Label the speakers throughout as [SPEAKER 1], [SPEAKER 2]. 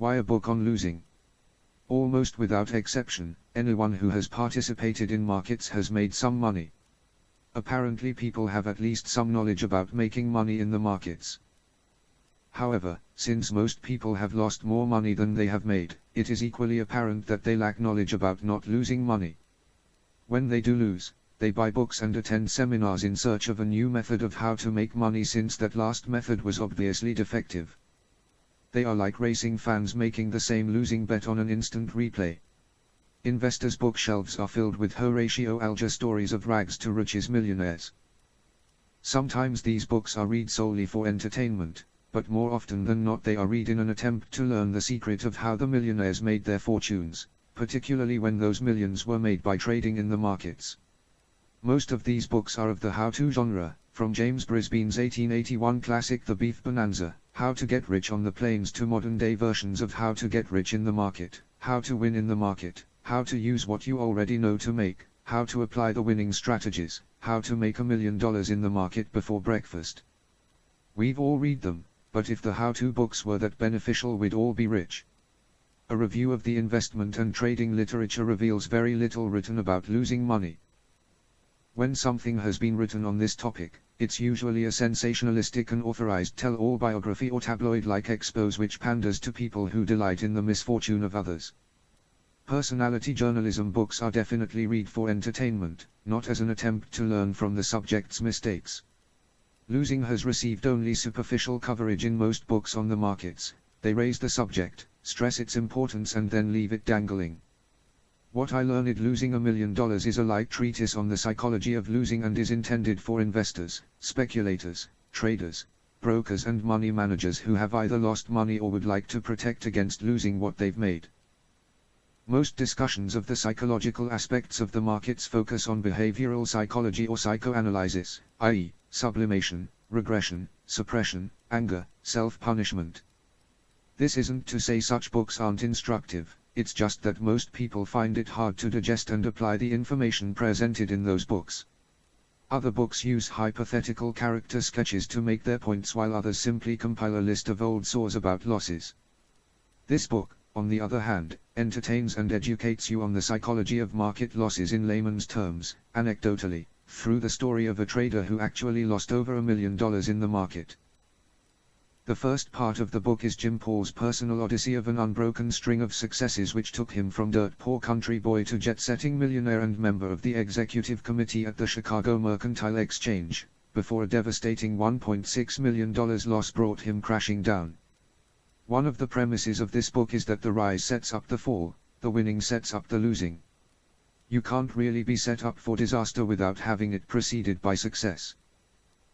[SPEAKER 1] Why a book on losing? Almost without exception, anyone who has participated in markets has made some money. Apparently people have at least some knowledge about making money in the markets. However, since most people have lost more money than they have made, it is equally apparent that they lack knowledge about not losing money. When they do lose, they buy books and attend seminars in search of a new method of how to make money, since that last method was obviously defective. They are like racing fans making the same losing bet on an instant replay. Investors' bookshelves are filled with Horatio Alger stories of rags to riches millionaires. Sometimes these books are read solely for entertainment, but more often than not they are read in an attempt to learn the secret of how the millionaires made their fortunes, particularly when those millions were made by trading in the markets. Most of these books are of the how-to genre, from James Brisbane's 1881 classic The Beef Bonanza, How to Get Rich on the Plains, to modern-day versions of How to Get Rich in the Market, How to Win in the Market, How to Use What You Already Know to Make, How to Apply the Winning Strategies, How to Make $1 Million in the Market Before Breakfast. We've all read them, but if the how-to books were that beneficial, we'd all be rich. A review of the investment and trading literature reveals very little written about losing money. When something has been written on this topic, it's usually a sensationalistic and authorized tell-all biography or tabloid-like expose which panders to people who delight in the misfortune of others. Personality journalism books are definitely read for entertainment, not as an attempt to learn from the subject's mistakes. Losing has received only superficial coverage in most books on the markets. They raise the subject, stress its importance, and then leave it dangling. What I Learned Losing $1 Million is a light treatise on the psychology of losing and is intended for investors, speculators, traders, brokers and money managers who have either lost money or would like to protect against losing what they've made. Most discussions of the psychological aspects of the markets focus on behavioral psychology or psychoanalysis, i.e., sublimation, regression, suppression, anger, self-punishment. This isn't to say such books aren't instructive, it's just that most people find it hard to digest and apply the information presented in those books. Other books use hypothetical character sketches to make their points, while others simply compile a list of old saws about losses. This book, on the other hand, entertains and educates you on the psychology of market losses in layman's terms, anecdotally, through the story of a trader who actually lost over $1 million in the market. The first part of the book is Jim Paul's personal odyssey of an unbroken string of successes which took him from dirt-poor country boy to jet-setting millionaire and member of the executive committee at the Chicago Mercantile Exchange, before a devastating $1.6 million loss brought him crashing down. One of the premises of this book is that the rise sets up the fall, the winning sets up the losing. You can't really be set up for disaster without having it preceded by success.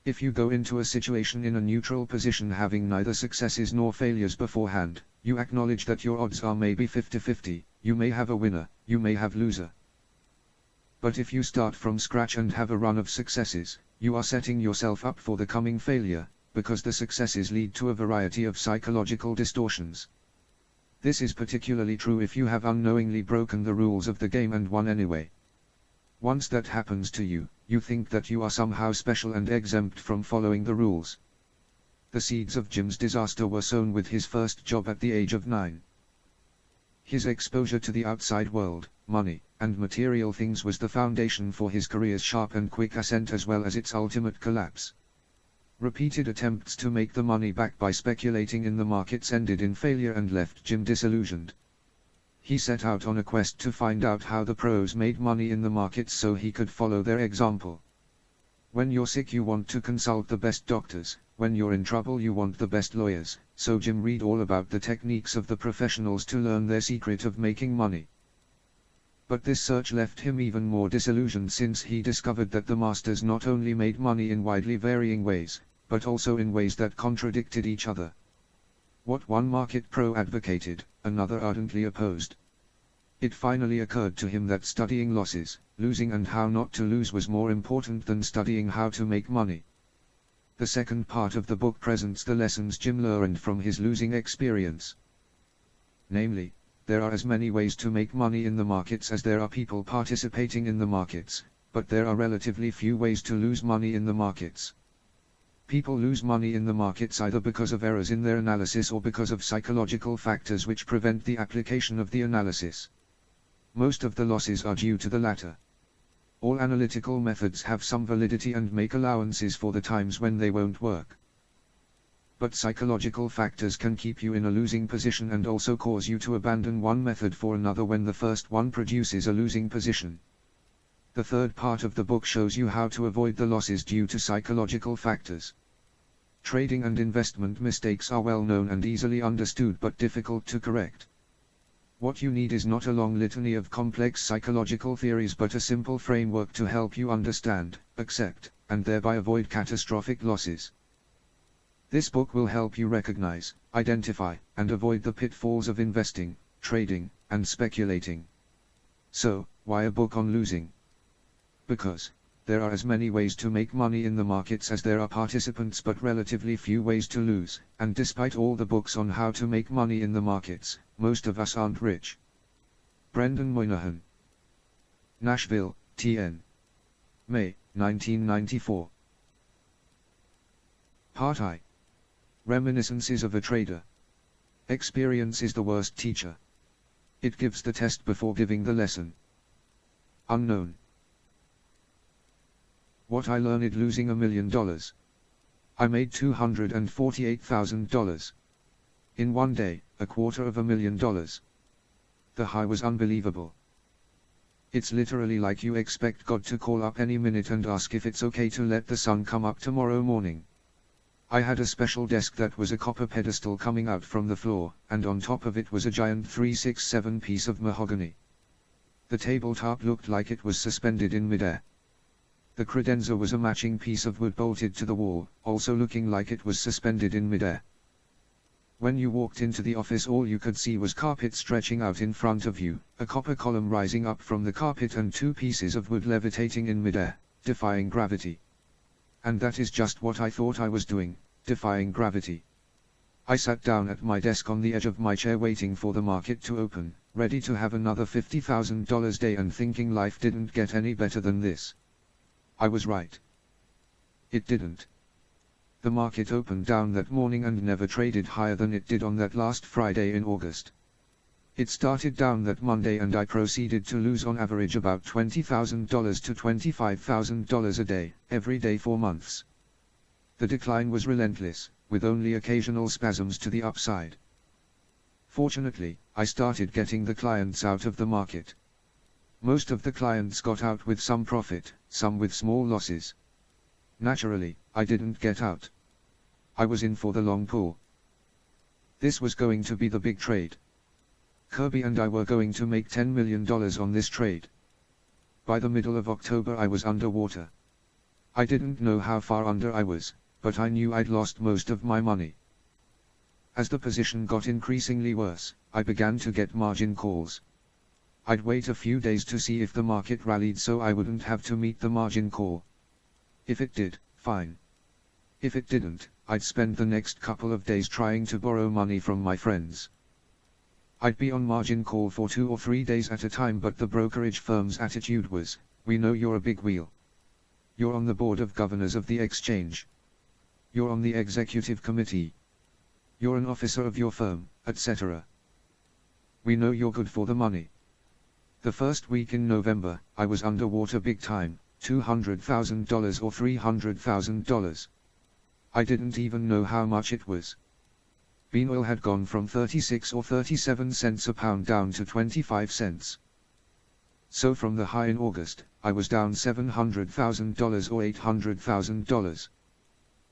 [SPEAKER 1] If you go into a situation in a neutral position having neither successes nor failures beforehand, you acknowledge that your odds are maybe 50-50, you may have a winner, you may have loser. But if you start from scratch and have a run of successes, you are setting yourself up for the coming failure, because the successes lead to a variety of psychological distortions. This is particularly true if you have unknowingly broken the rules of the game and won anyway. Once that happens to you, you think that you are somehow special and exempt from following the rules. The seeds of Jim's disaster were sown with his first job at the age of 9. His exposure to the outside world, money, and material things was the foundation for his career's sharp and quick ascent as well as its ultimate collapse. Repeated attempts to make the money back by speculating in the markets ended in failure and left Jim disillusioned. He set out on a quest to find out how the pros made money in the markets so he could follow their example. When you're sick you want to consult the best doctors, when you're in trouble you want the best lawyers, so Jim read all about the techniques of the professionals to learn their secret of making money. But this search left him even more disillusioned since he discovered that the masters not only made money in widely varying ways, but also in ways that contradicted each other. What one market pro advocated, another ardently opposed. It finally occurred to him that studying losses, losing and how not to lose was more important than studying how to make money. The second part of the book presents the lessons Jim learned from his losing experience. Namely, there are as many ways to make money in the markets as there are people participating in the markets, but there are relatively few ways to lose money in the markets. People lose money in the markets either because of errors in their analysis or because of psychological factors which prevent the application of the analysis. Most of the losses are due to the latter. All analytical methods have some validity and make allowances for the times when they won't work. But psychological factors can keep you in a losing position and also cause you to abandon one method for another when the first one produces a losing position. The third part of the book shows you how to avoid the losses due to psychological factors. Trading and investment mistakes are well known and easily understood but difficult to correct. What you need is not a long litany of complex psychological theories but a simple framework to help you understand, accept, and thereby avoid catastrophic losses. This book will help you recognize, identify, and avoid the pitfalls of investing, trading, and speculating. So, why a book on losing? Because there are as many ways to make money in the markets as there are participants but relatively few ways to lose, and despite all the books on how to make money in the markets, most of us aren't rich. Brendan Moynihan. Nashville, TN. May, 1994. Part I. Reminiscences of a Trader. Experience is the worst teacher. It gives the test before giving the lesson. Unknown. What I learned losing $1 million. I made $248,000. In one day, $250,000. The high was unbelievable. It's literally like you expect God to call up any minute and ask if it's okay to let the sun come up tomorrow morning. I had a special desk that was a copper pedestal coming out from the floor, and on top of it was a giant 3/6/7 piece of mahogany. The tabletop looked like it was suspended in midair. The credenza was a matching piece of wood bolted to the wall, also looking like it was suspended in midair. When you walked into the office all you could see was carpet stretching out in front of you, a copper column rising up from the carpet and two pieces of wood levitating in midair, defying gravity. And that is just what I thought I was doing, defying gravity. I sat down at my desk on the edge of my chair waiting for the market to open, ready to have another $50,000 day and thinking life didn't get any better than this. I was right. It didn't. The market opened down that morning and never traded higher than it did on that last Friday in August. It started down that Monday and I proceeded to lose on average about $20,000 to $25,000 a day, every day for months. The decline was relentless, with only occasional spasms to the upside. Fortunately, I started getting the clients out of the market. Most of the clients got out with some profit, some with small losses. Naturally, I didn't get out. I was in for the long pull. This was going to be the big trade. Kirby and I were going to make $10 million on this trade. By the middle of October I was underwater. I didn't know how far under I was, but I knew I'd lost most of my money. As the position got increasingly worse, I began to get margin calls. I'd wait a few days to see if the market rallied so I wouldn't have to meet the margin call. If it did, fine. If it didn't, I'd spend the next couple of days trying to borrow money from my friends. I'd be on margin call for 2 or 3 days at a time, but the brokerage firm's attitude was, "We know you're a big wheel. You're on the board of governors of the exchange. You're on the executive committee. You're an officer of your firm, etc. We know you're good for the money." The first week in November, I was underwater big time, $200,000 or $300,000. I didn't even know how much it was. Bean oil had gone from 36 or 37 cents a pound down to 25 cents. So from the high in August, I was down $700,000 or $800,000.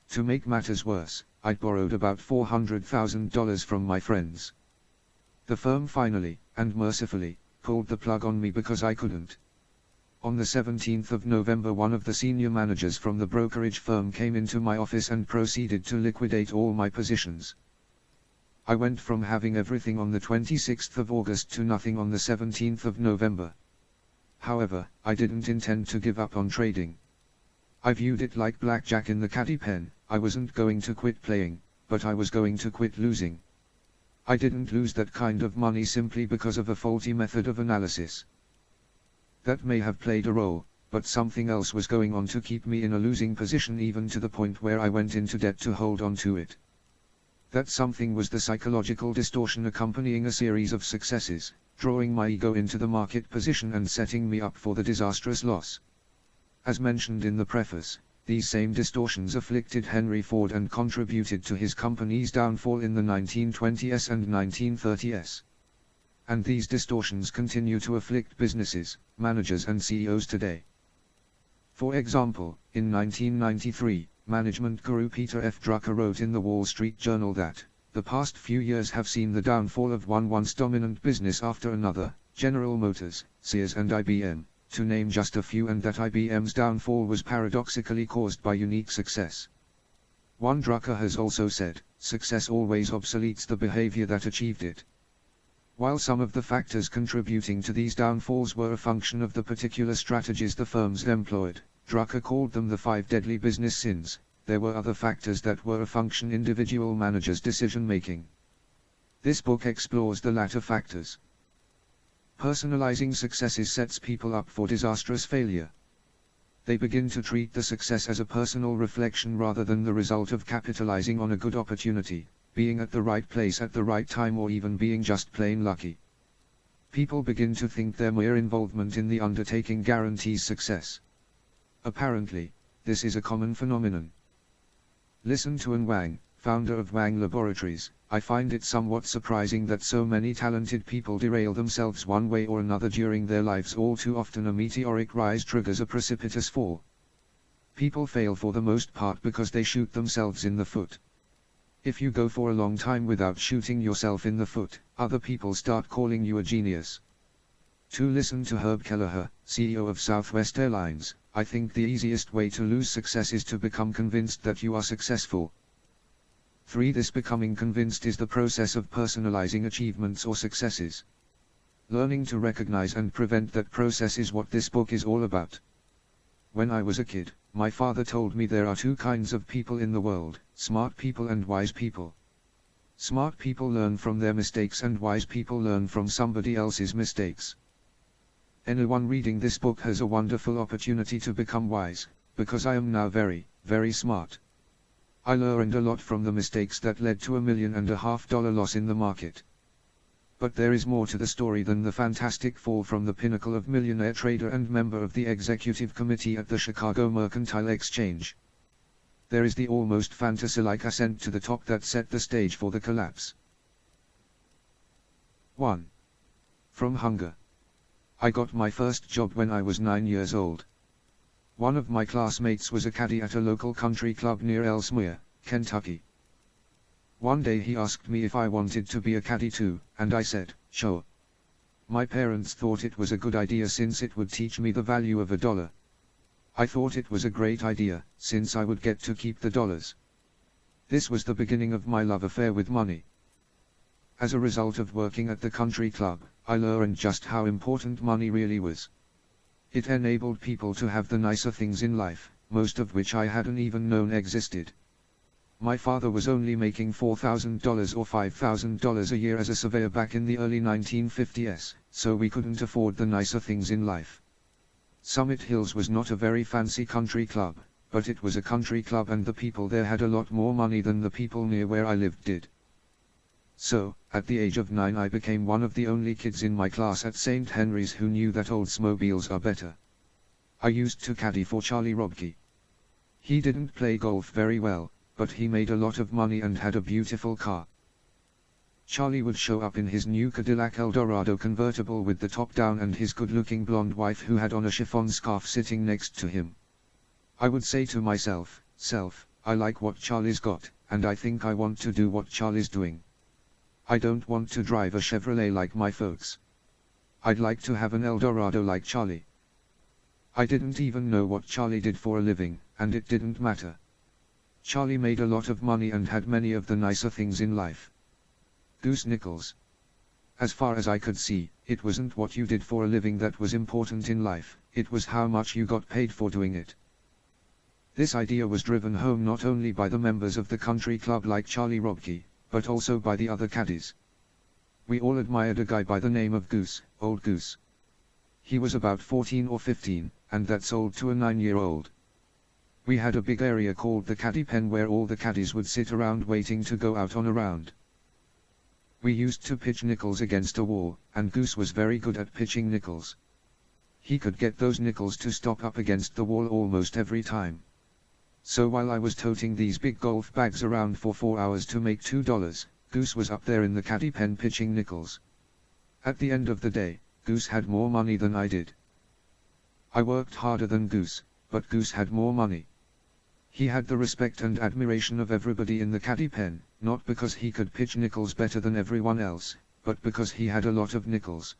[SPEAKER 1] To make matters worse, I'd borrowed about $400,000 from my friends. The firm finally, and mercifully, pulled the plug on me because I couldn't. On the 17th of November one of the senior managers from the brokerage firm came into my office and proceeded to liquidate all my positions. I went from having everything on the 26th of August to nothing on the 17th of November. However, I didn't intend to give up on trading. I viewed it like blackjack in the caddy pen. I wasn't going to quit playing, but I was going to quit losing. I didn't lose that kind of money simply because of a faulty method of analysis. That may have played a role, but something else was going on to keep me in a losing position, even to the point where I went into debt to hold on to it. That something was the psychological distortion accompanying a series of successes, drawing my ego into the market position and setting me up for the disastrous loss. As mentioned in the preface, these same distortions afflicted Henry Ford and contributed to his company's downfall in the 1920s and 1930s. And these distortions continue to afflict businesses, managers and CEOs today. For example, in 1993, management guru Peter F. Drucker wrote in the Wall Street Journal that, "The past few years have seen the downfall of one once dominant business after another, General Motors, Sears and IBM, to name just a few, and that IBM's downfall was paradoxically caused by unique success." One Drucker has also said, "Success always obsoletes the behavior that achieved it." While some of the factors contributing to these downfalls were a function of the particular strategies the firms employed, Drucker called them the 5 deadly business sins, there were other factors that were a function individual managers' decision-making. This book explores the latter factors. Personalizing successes sets people up for disastrous failure. They begin to treat the success as a personal reflection rather than the result of capitalizing on a good opportunity, being at the right place at the right time, or even being just plain lucky. People begin to think their mere involvement in the undertaking guarantees success. Apparently, this is a common phenomenon. Listen to An Wang, founder of Wang Laboratories. "I find it somewhat surprising that so many talented people derail themselves one way or another during their lives. All too often a meteoric rise triggers a precipitous fall. People fail for the most part because they shoot themselves in the foot. If you go for a long time without shooting yourself in the foot, other people start calling you a genius." To listen to Herb Kelleher, CEO of Southwest Airlines, "I think the easiest way to lose success is to become convinced that you are successful." 3. This becoming convinced is the process of personalizing achievements or successes. Learning to recognize and prevent that process is what this book is all about. When I was a kid, my father told me there are 2 kinds of people in the world, smart people and wise people. Smart people learn from their mistakes and wise people learn from somebody else's mistakes. Anyone reading this book has a wonderful opportunity to become wise, because I am now very, very smart. I learned a lot from the mistakes that led to $1.5 million loss in the market. But there is more to the story than the fantastic fall from the pinnacle of millionaire trader and member of the executive committee at the Chicago Mercantile Exchange. There is the almost fantasy-like ascent to the top that set the stage for the collapse. 1. From hunger. I got my first job when I was 9 years old. One of my classmates was a caddy at a local country club near Ellesmere, Kentucky. One day he asked me if I wanted to be a caddy too, and I said, "Sure." My parents thought it was a good idea since it would teach me the value of $1. I thought it was a great idea, since I would get to keep the dollars. This was the beginning of my love affair with money. As a result of working at the country club, I learned just how important money really was. It enabled people to have the nicer things in life, most of which I hadn't even known existed. My father was only making $4,000 or $5,000 a year as a surveyor back in the early 1950s, so we couldn't afford the nicer things in life. Summit Hills was not a very fancy country club, but it was a country club and the people there had a lot more money than the people near where I lived did. So, at the age of 9 I became one of the only kids in my class at St. Henry's who knew that Oldsmobiles are better. I used to caddy for Charlie Robke. He didn't play golf very well, but he made a lot of money and had a beautiful car. Charlie would show up in his new Cadillac Eldorado convertible with the top down and his good-looking blonde wife who had on a chiffon scarf sitting next to him. I would say to myself, I like what Charlie's got, and I think I want to do what Charlie's doing. I don't want to drive a Chevrolet like my folks. I'd like to have an Eldorado like Charlie. I didn't even know what Charlie did for a living, and it didn't matter. Charlie made a lot of money and had many of the nicer things in life. Goose Nichols. As far as I could see, it wasn't what you did for a living that was important in life, it was how much you got paid for doing it. This idea was driven home not only by the members of the country club like Charlie Robke, but also by the other caddies. We all admired a guy by the name of Goose, Old Goose. He was about 14 or 15, and that sold to a 9-year-old. We had a big area called the caddy pen where all the caddies would sit around waiting to go out on a round. We used to pitch nickels against a wall, and Goose was very good at pitching nickels. He could get those nickels to stop up against the wall almost every time. So while I was toting these big golf bags around for 4 hours to make $2, Goose was up there in the caddy pen pitching nickels. At the end of the day, Goose had more money than I did. I worked harder than Goose, but Goose had more money. He had the respect and admiration of everybody in the caddy pen, not because he could pitch nickels better than everyone else, but because he had a lot of nickels.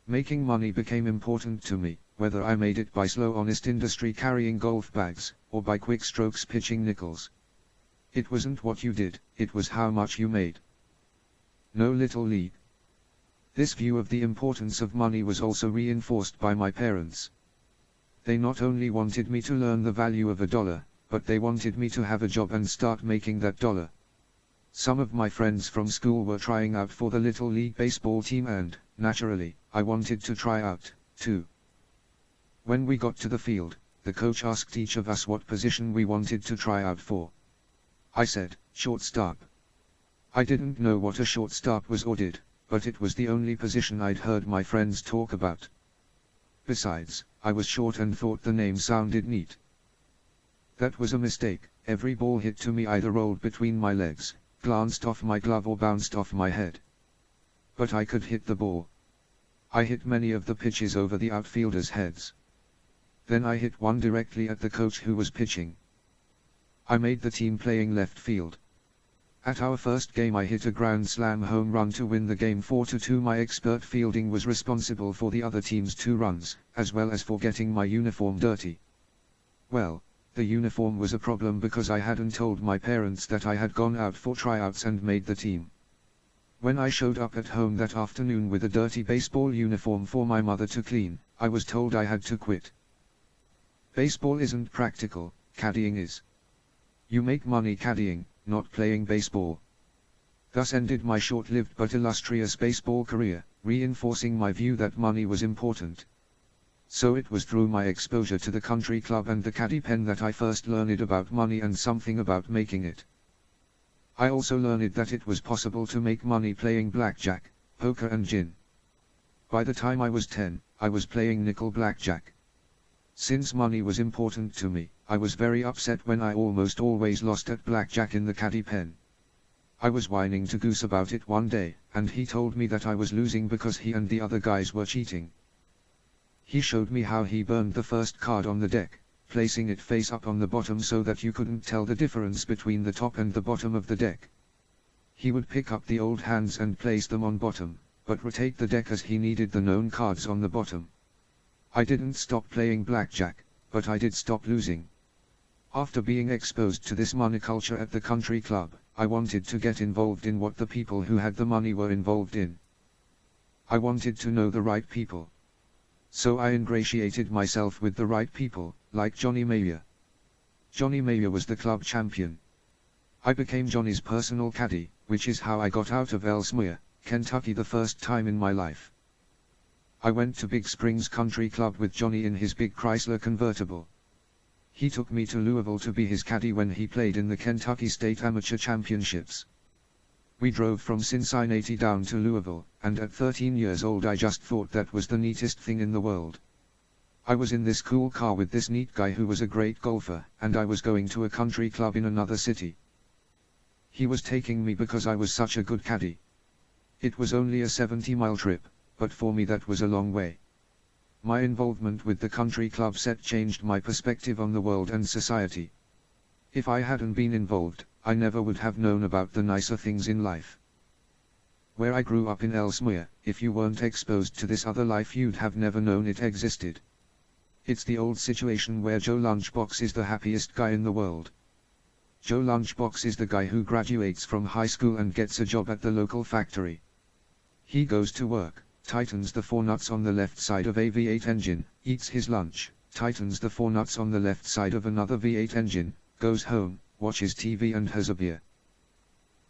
[SPEAKER 1] Making money became important to me, whether I made it by slow honest industry carrying golf bags, or by quick strokes pitching nickels. It wasn't what you did, it was how much you made. No little league. This view of the importance of money was also reinforced by my parents. They not only wanted me to learn the value of $1, but they wanted me to have a job and start making that dollar. Some of my friends from school were trying out for the Little League baseball team and, naturally, I wanted to try out, too. When we got to the field, the coach asked each of us what position we wanted to try out for. I said, shortstop. I didn't know what a shortstop was or did, but it was the only position I'd heard my friends talk about. Besides, I was short and thought the name sounded neat. That was a mistake. Every ball hit to me either rolled between my legs, glanced off my glove or bounced off my head. But I could hit the ball. I hit many of the pitches over the outfielders' heads. Then I hit one directly at the coach who was pitching. I made the team playing left field. At our first game I hit a grand slam home run to win the game 4-2. My expert fielding was responsible for the other team's 2 runs, as well as for getting my uniform dirty. Well, the uniform was a problem because I hadn't told my parents that I had gone out for tryouts and made the team. When I showed up at home that afternoon with a dirty baseball uniform for my mother to clean, I was told I had to quit. Baseball isn't practical, caddying is. You make money caddying, not playing baseball. Thus ended my short-lived but illustrious baseball career, reinforcing my view that money was important. So it was through my exposure to the country club and the caddy pen that I first learned about money and something about making it. I also learned that it was possible to make money playing blackjack, poker and gin. By the time I was 10, I was playing nickel blackjack. Since money was important to me, I was very upset when I almost always lost at blackjack in the caddy pen. I was whining to Goose about it one day, and he told me that I was losing because he and the other guys were cheating. He showed me how he burned the first card on the deck, placing it face up on the bottom so that you couldn't tell the difference between the top and the bottom of the deck. He would pick up the old hands and place them on bottom, but rotate the deck as he needed the known cards on the bottom. I didn't stop playing blackjack, but I did stop losing. After being exposed to this money culture at the country club, I wanted to get involved in what the people who had the money were involved in. I wanted to know the right people. So I ingratiated myself with the right people, like Johnny Mayer. Johnny Mayer was the club champion. I became Johnny's personal caddy, which is how I got out of Ellesmere, Kentucky the first time in my life. I went to Big Springs Country Club with Johnny in his big Chrysler convertible. He took me to Louisville to be his caddy when he played in the Kentucky State Amateur Championships. We drove from Cincinnati down to Louisville, and at 13 years old I just thought that was the neatest thing in the world. I was in this cool car with this neat guy who was a great golfer, and I was going to a country club in another city. He was taking me because I was such a good caddy. It was only a 70-mile trip, but for me that was a long way. My involvement with the country club set changed my perspective on the world and society. If I hadn't been involved, I never would have known about the nicer things in life. Where I grew up in Ellesmere, if you weren't exposed to this other life you'd have never known it existed. It's the old situation where Joe Lunchbox is the happiest guy in the world. Joe Lunchbox is the guy who graduates from high school and gets a job at the local factory. He goes to work, tightens the 4 nuts on the left side of a V8 engine, eats his lunch, tightens the 4 nuts on the left side of another V8 engine, goes home, watches TV and has a beer.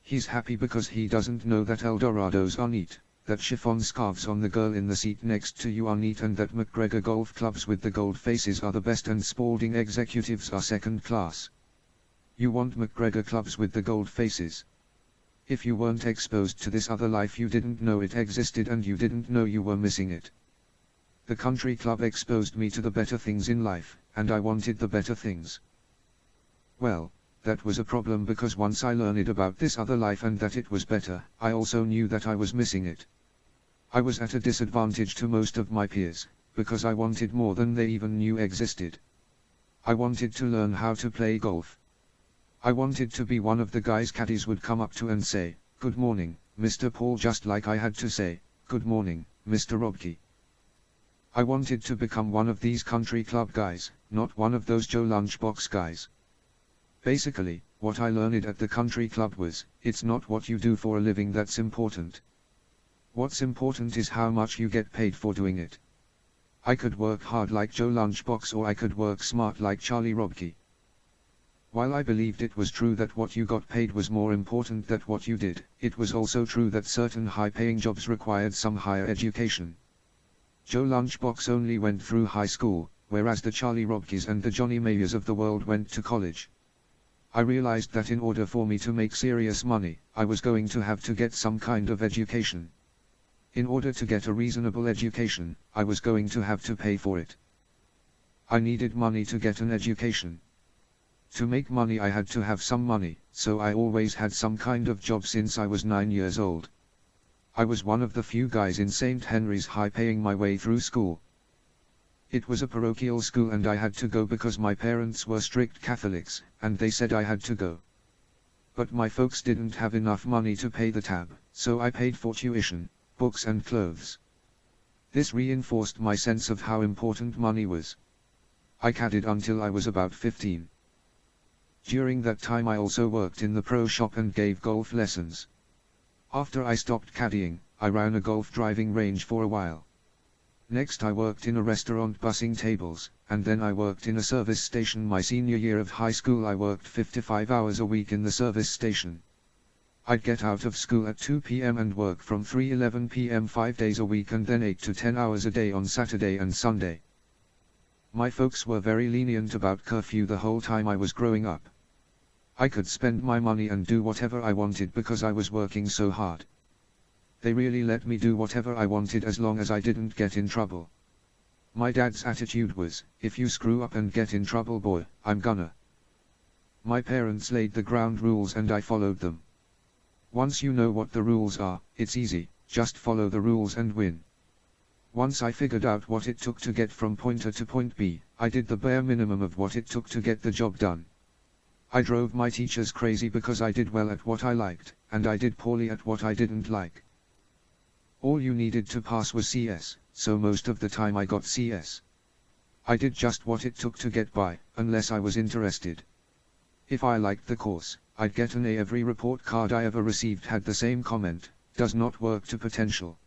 [SPEAKER 1] He's happy because he doesn't know that Eldorados are neat. that chiffon scarves on the girl in the seat next to you are neat, and that McGregor golf clubs with the gold faces are the best and Spalding executives are second class. You want McGregor clubs with the gold faces. If you weren't exposed to this other life, you didn't know it existed, and you didn't know you were missing it. The country club exposed me to the better things in life, and I wanted the better things. Well, that was a problem, because once I learned about this other life and that it was better, I also knew that I was missing it. I was at a disadvantage to most of my peers, because I wanted more than they even knew existed. I wanted to learn how to play golf. I wanted to be one of the guys caddies would come up to and say, "Good morning, Mr. Paul," just like I had to say, "Good morning, Mr. Robke." I wanted to become one of these country club guys, not one of those Joe Lunchbox guys. Basically, what I learned at the country club was, it's not what you do for a living that's important. What's important is how much you get paid for doing it. I could work hard like Joe Lunchbox, or I could work smart like Charlie Robke. While I believed it was true that what you got paid was more important than what you did, it was also true that certain high-paying jobs required some higher education. Joe Lunchbox only went through high school, whereas the Charlie Robkes and the Johnny Mayers of the world went to college. I realized that in order for me to make serious money, I was going to have to get some kind of education. In order to get a reasonable education, I was going to have to pay for it. I needed money to get an education. To make money I had to have some money, so I always had some kind of job since I was 9 years old. I was one of the few guys in St. Henry's High paying my way through school. It was a parochial school and I had to go because my parents were strict Catholics, and they said I had to go. But my folks didn't have enough money to pay the tab, so I paid for tuition, books and clothes. This reinforced my sense of how important money was. I caddied until I was about 15. During that time I also worked in the pro shop and gave golf lessons. After I stopped caddying, I ran a golf driving range for a while. Next I worked in a restaurant bussing tables, and then I worked in a service station. My senior year of high school I worked 55 hours a week in the service station. I'd get out of school at 2 p.m. and work from 3:11 p.m. 5 days a week, and then 8 to 10 hours a day on Saturday and Sunday. My folks were very lenient about curfew the whole time I was growing up. I could spend my money and do whatever I wanted because I was working so hard. They really let me do whatever I wanted as long as I didn't get in trouble. My dad's attitude was, "If you screw up and get in trouble, boy, I'm gonna." My parents laid the ground rules and I followed them. Once you know what the rules are, it's easy, just follow the rules and win. Once I figured out what it took to get from point A to point B, I did the bare minimum of what it took to get the job done. I drove my teachers crazy because I did well at what I liked, and I did poorly at what I didn't like. All you needed to pass was CS, so most of the time I got CS. I did just what it took to get by, unless I was interested. If I liked the course, I'd get an A. Every report card I ever received had the same comment, "Does not work to potential."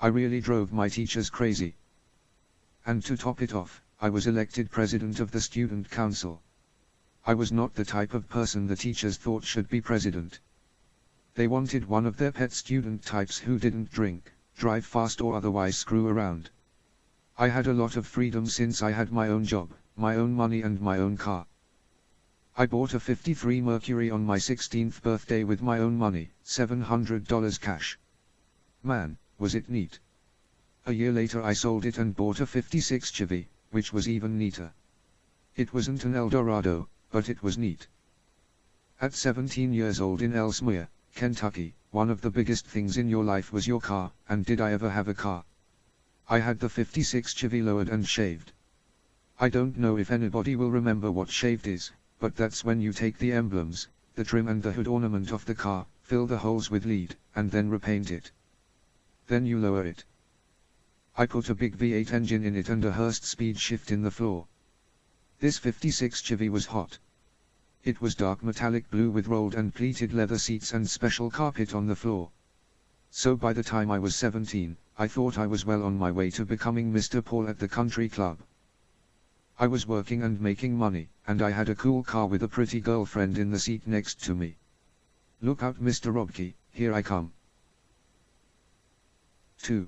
[SPEAKER 1] I really drove my teachers crazy. And to top it off, I was elected president of the student council. I was not the type of person the teachers thought should be president. They wanted one of their pet student types who didn't drink, drive fast or otherwise screw around. I had a lot of freedom since I had my own job, my own money and my own car. I bought a '53 Mercury on my 16th birthday with my own money, $700 cash. Man, was it neat. A year later I sold it and bought a '56 Chevy, which was even neater. It wasn't an Eldorado, but it was neat. At 17 years old in Ellesmere, Kentucky, one of the biggest things in your life was your car, and did I ever have a car? I had the '56 Chevy lowered and shaved. I don't know if anybody will remember what shaved is, but that's when you take the emblems, the trim and the hood ornament of the car, fill the holes with lead, and then repaint it. Then you lower it. I put a big V8 engine in it and a Hurst speed shift in the floor. This '56 Chevy was hot. It was dark metallic blue with rolled and pleated leather seats and special carpet on the floor. So by the time I was 17, I thought I was well on my way to becoming Mr. Paul at the country club. I was working and making money, and I had a cool car with a pretty girlfriend in the seat next to me. "Look out, Mr. Robke, here I come." 2.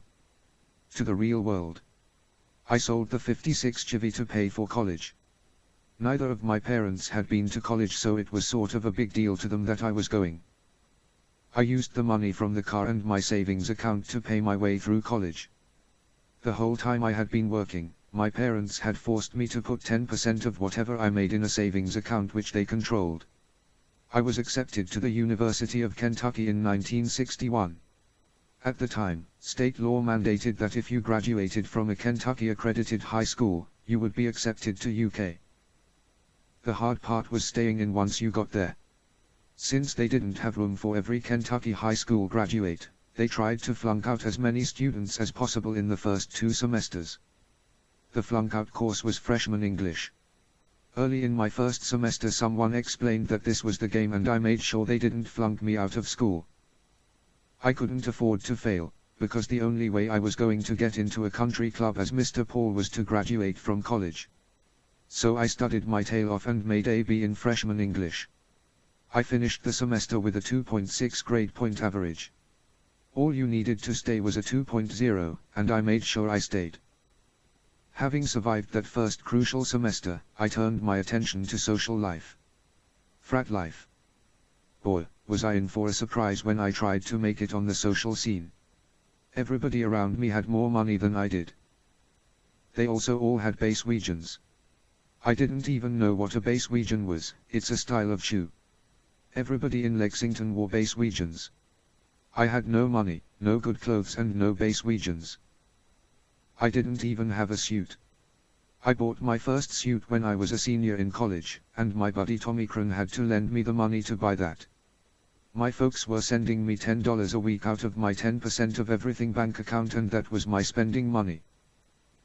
[SPEAKER 1] To the real world. I sold the 56 Chevy to pay for college. Neither of my parents had been to college, so it was sort of a big deal to them that I was going. I used the money from the car and my savings account to pay my way through college. The whole time I had been working, my parents had forced me to put 10% of whatever I made in a savings account which they controlled. I was accepted to the University of Kentucky in 1961. At the time, state law mandated that if you graduated from a Kentucky-accredited high school, you would be accepted to UK. The hard part was staying in once you got there. Since they didn't have room for every Kentucky high school graduate, they tried to flunk out as many students as possible in the first 2 semesters. The flunk-out course was freshman English. Early in my first semester someone explained that this was the game and I made sure they didn't flunk me out of school. I couldn't afford to fail, because the only way I was going to get into a country club as Mr. Paul was to graduate from college. So I studied my tail off and made AB in freshman English. I finished the semester with a 2.6 grade point average. All you needed to stay was a 2.0, and I made sure I stayed. Having survived that first crucial semester, I turned my attention to social life. Frat life. Boy, was I in for a surprise when I tried to make it on the social scene. Everybody around me had more money than I did. They also all had base weegens. I didn't even know what a base weegen was. It's a style of shoe. Everybody in Lexington wore base weegens. I had no money, no good clothes and no base weegens. I didn't even have a suit. I bought my first suit when I was a senior in college, and my buddy Tommy Cron had to lend me the money to buy that. My folks were sending me $10 a week out of my 10% of everything bank account, and that was my spending money.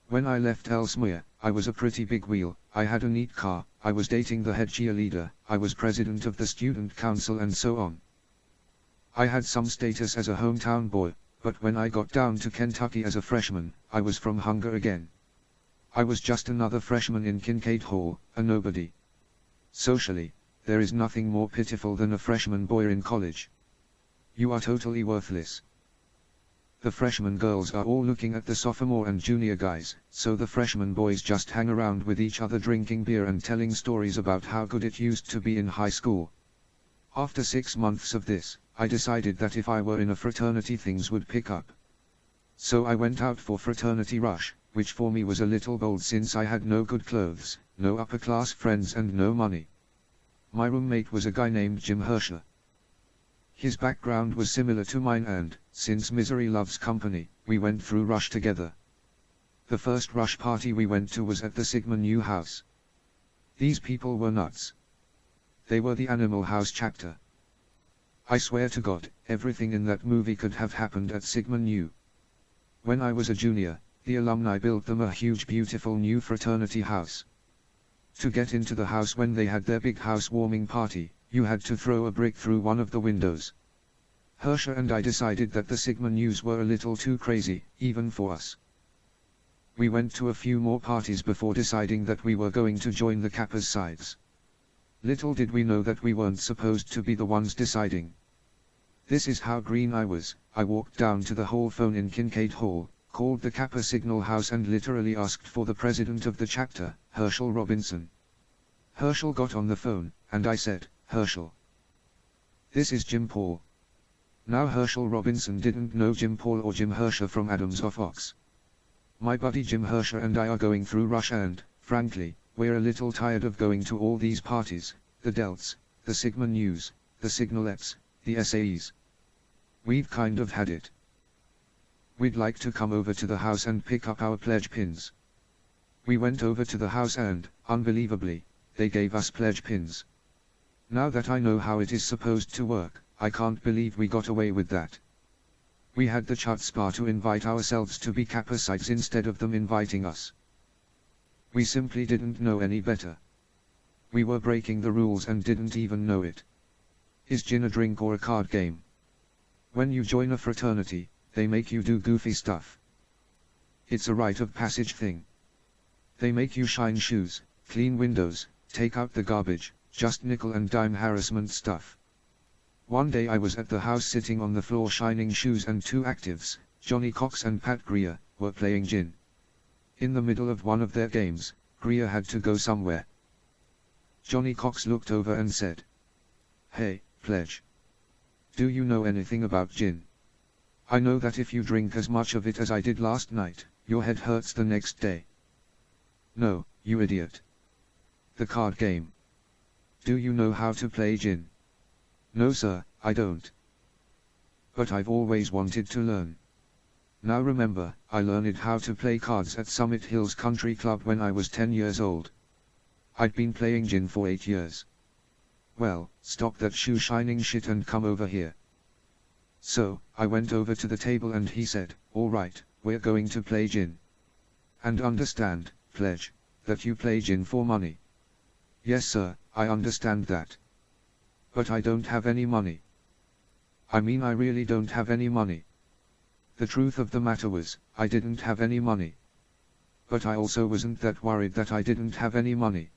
[SPEAKER 1] When I left Ellesmere, I was a pretty big wheel. I had a neat car, I was dating the head cheerleader, I was president of the student council and so on. I had some status as a hometown boy, but when I got down to Kentucky as a freshman, I was from hunger again. I was just another freshman in Kincaid Hall, a nobody. Socially, there is nothing more pitiful than a freshman boy in college. You are totally worthless. The freshman girls are all looking at the sophomore and junior guys, so the freshman boys just hang around with each other drinking beer and telling stories about how good it used to be in high school. After 6 months of this, I decided that if I were in a fraternity things would pick up. So I went out for fraternity rush, which for me was a little bold since I had no good clothes, no upper class friends and no money. My roommate was a guy named Jim Hersher. His background was similar to mine and, since misery loves company, we went through rush together. The first rush party we went to was at the Sigma Nu house. These people were nuts. They were the Animal House chapter. I swear to God, everything in that movie could have happened at Sigma Nu. When I was a junior, the alumni built them a huge beautiful new fraternity house. To get into the house when they had their big housewarming party, you had to throw a brick through one of the windows. Hersher and I decided that the Sigma Nus were a little too crazy, even for us. We went to a few more parties before deciding that we were going to join the Kappa's sides. Little did we know that we weren't supposed to be the ones deciding. This is how green I was. I walked down to the whole phone in Kincaid Hall, called the Kappa Signal House and literally asked for the president of the chapter, Herschel Robinson. Herschel got on the phone, and I said, "Herschel, this is Jim Paul." Now Herschel Robinson didn't know Jim Paul or Jim Hersher from Adams of Ox. My buddy Jim Hersher and I are going through rush and, frankly, we're a little tired of going to all these parties, the Delts, the Sigma Nus, the Signalettes, the SAEs. We've kind of had it. We'd like to come over to the house and pick up our pledge pins. We went over to the house and, unbelievably, they gave us pledge pins. Now that I know how it is supposed to work, I can't believe we got away with that. We had the chutzpah to invite ourselves to be Kappa sites instead of them inviting us. We simply didn't know any better. We were breaking the rules and didn't even know it. Is gin a drink or a card game? When you join a fraternity, they make you do goofy stuff. It's a rite of passage thing. They make you shine shoes, clean windows, take out the garbage, just nickel and dime harassment stuff. One day I was at the house sitting on the floor shining shoes and two actives, Johnny Cox and Pat Greer were playing gin. In the middle of one of their games, Greer had to go somewhere. Johnny Cox looked over and said, "Hey, pledge. Do you know anything about gin? I know that if you drink as much of it as I did last night, your head hurts the next day." "No, you idiot. The card game. Do you know how to play gin?" "No sir, I don't. But I've always wanted to learn. Now remember, I learned how to play cards at Summit Hills Country Club when I was 10 years old. I'd been playing gin for 8 years. Well, stop that shoe shining shit and come over here." So, I went over to the table and he said, "All right, we're going to play gin. And understand, pledge, that you play gin for money." "Yes sir, I understand that. But I don't have any money. I mean I really don't have any money." The truth of the matter was, I didn't have any money. But I also wasn't that worried that I didn't have any money.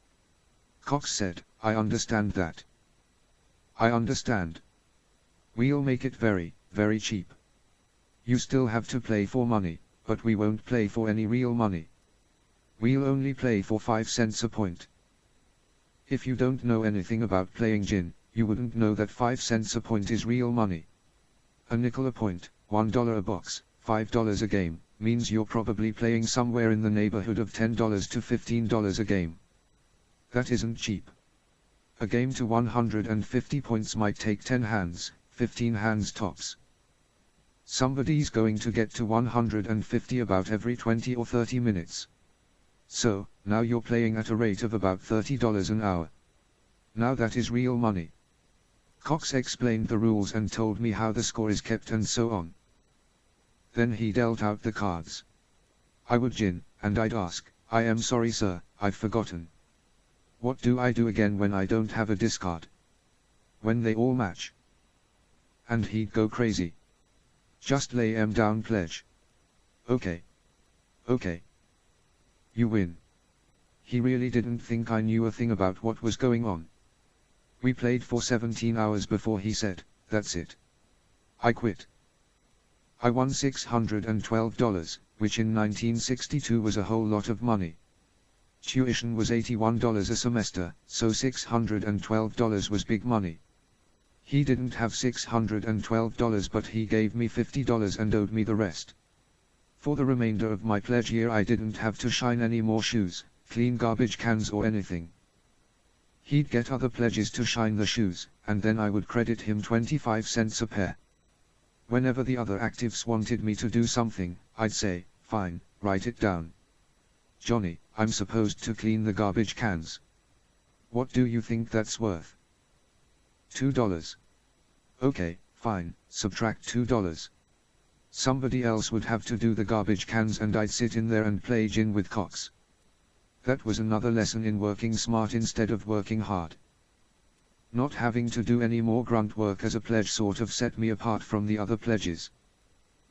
[SPEAKER 1] Cox said, "I understand that. I understand. We'll make it very, very cheap. You still have to play for money, but we won't play for any real money. We'll only play for 5 cents a point." If you don't know anything about playing gin, you wouldn't know that 5 cents a point is real money. A nickel a point, $1 a box, $5 a game, means you're probably playing somewhere in the neighborhood of $10 to $15 a game. That isn't cheap. A game to 150 points might take 10 hands, 15 hands tops. Somebody's going to get to 150 about every 20 or 30 minutes. So, now you're playing at a rate of about $30 an hour. Now that is real money. Cox explained the rules and told me how the score is kept and so on. Then he dealt out the cards. I would gin, and I'd ask, "I am sorry sir, I've forgotten. What do I do again when I don't have a discard?" "When they all match." And he'd go crazy. "Just lay 'em down pledge." "Okay. Okay. You win." He really didn't think I knew a thing about what was going on. We played for 17 hours before he said, "That's it. I quit." I won $612, which in 1962 was a whole lot of money. Tuition was $81 a semester, so $612 was big money. He didn't have $612 but he gave me $50 and owed me the rest. For the remainder of my pledge year I didn't have to shine any more shoes, clean garbage cans or anything. He'd get other pledges to shine the shoes, and then I would credit him 25 cents a pair. Whenever the other actives wanted me to do something, I'd say, "Fine, write it down. Johnny, I'm supposed to clean the garbage cans. What do you think that's worth?" $2. "Okay, fine, subtract $2. Somebody else would have to do the garbage cans and I'd sit in there and play gin with Cox. That was another lesson in working smart instead of working hard. Not having to do any more grunt work as a pledge sort of set me apart from the other pledges.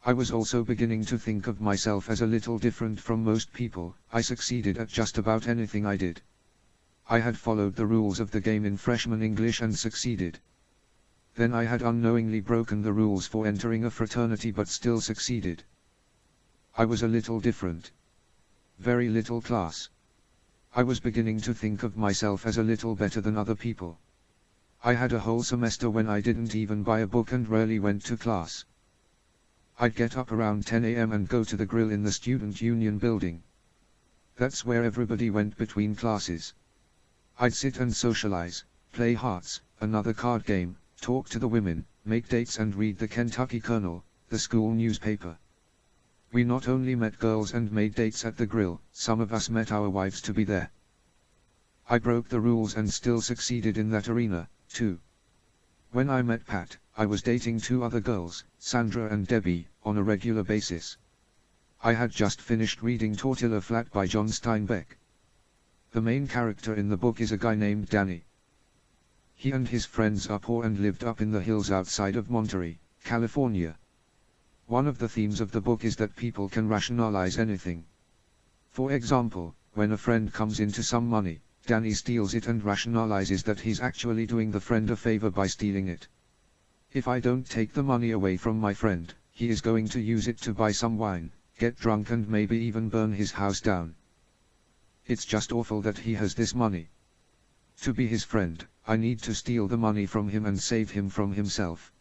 [SPEAKER 1] I was also beginning to think of myself as a little different from most people. I succeeded at just about anything I did. I had followed the rules of the game in freshman English and succeeded. Then I had unknowingly broken the rules for entering a fraternity but still succeeded. I was a little different. Very little class. I was beginning to think of myself as a little better than other people. I had a whole semester when I didn't even buy a book and rarely went to class. I'd get up around 10 a.m. and go to the grill in the student union building. That's where everybody went between classes. I'd sit and socialize, play hearts, another card game, talk to the women, make dates and read the Kentucky Colonel, the school newspaper. We not only met girls and made dates at the grill, some of us met our wives to be there. I broke the rules and still succeeded in that arena, too. When I met Pat, I was dating 2 other girls, Sandra and Debbie, on a regular basis. I had just finished reading Tortilla Flat by John Steinbeck. The main character in the book is a guy named Danny. He and his friends are poor and lived up in the hills outside of Monterey, California. One of the themes of the book is that people can rationalize anything. For example, when a friend comes into some money, Danny steals it and rationalizes that he's actually doing the friend a favor by stealing it. If I don't take the money away from my friend, he is going to use it to buy some wine, get drunk and maybe even burn his house down. It's just awful that he has this money. To be his friend, I need to steal the money from him and save him from himself.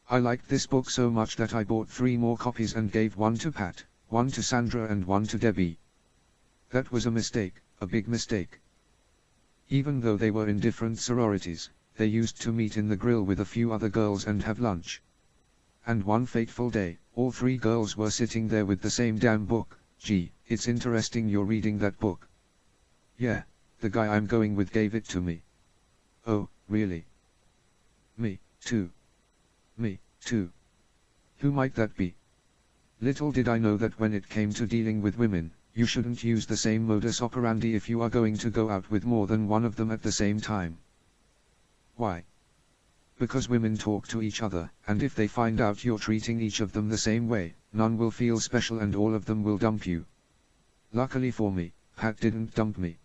[SPEAKER 1] I liked this book so much that I bought 3 more copies and gave one to Pat, one to Sandra and one to Debbie. That was a mistake, a big mistake. Even though they were in different sororities, they used to meet in the grill with a few other girls and have lunch. And one fateful day, all 3 girls were sitting there with the same damn book. Gee, it's interesting you're reading that book. Yeah, the guy I'm going with gave it to me. Oh, really? Me, too. Me, too. Who might that be? Little did I know that when it came to dealing with women, you shouldn't use the same modus operandi if you are going to go out with more than one of them at the same time. Why? Because women talk to each other, and if they find out you're treating each of them the same way, none will feel special and all of them will dump you. Luckily for me, Pat didn't dump me.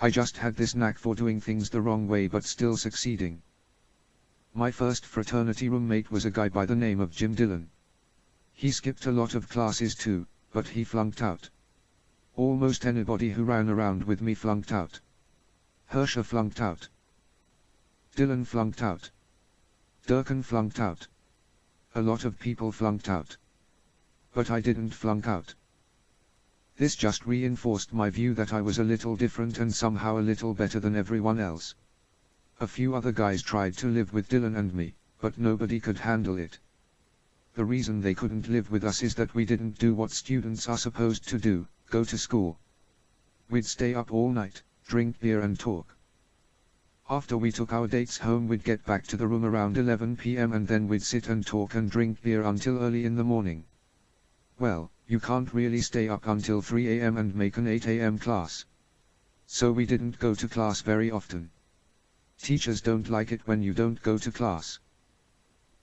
[SPEAKER 1] I just had this knack for doing things the wrong way but still succeeding. My first fraternity roommate was a guy by the name of Jim Dillon. He skipped a lot of classes too, but he flunked out. Almost anybody who ran around with me flunked out. Hersher flunked out. Dillon flunked out. Durkin flunked out. A lot of people flunked out. But I didn't flunk out. This just reinforced my view that I was a little different and somehow a little better than everyone else. A few other guys tried to live with Dillon and me, but nobody could handle it. The reason they couldn't live with us is that we didn't do what students are supposed to do, go to school. We'd stay up all night, drink beer and talk. After we took our dates home we'd get back to the room around 11 p.m. and then we'd sit and talk and drink beer until early in the morning. Well, you can't really stay up until 3 a.m. and make an 8 a.m. class. So we didn't go to class very often. Teachers don't like it when you don't go to class.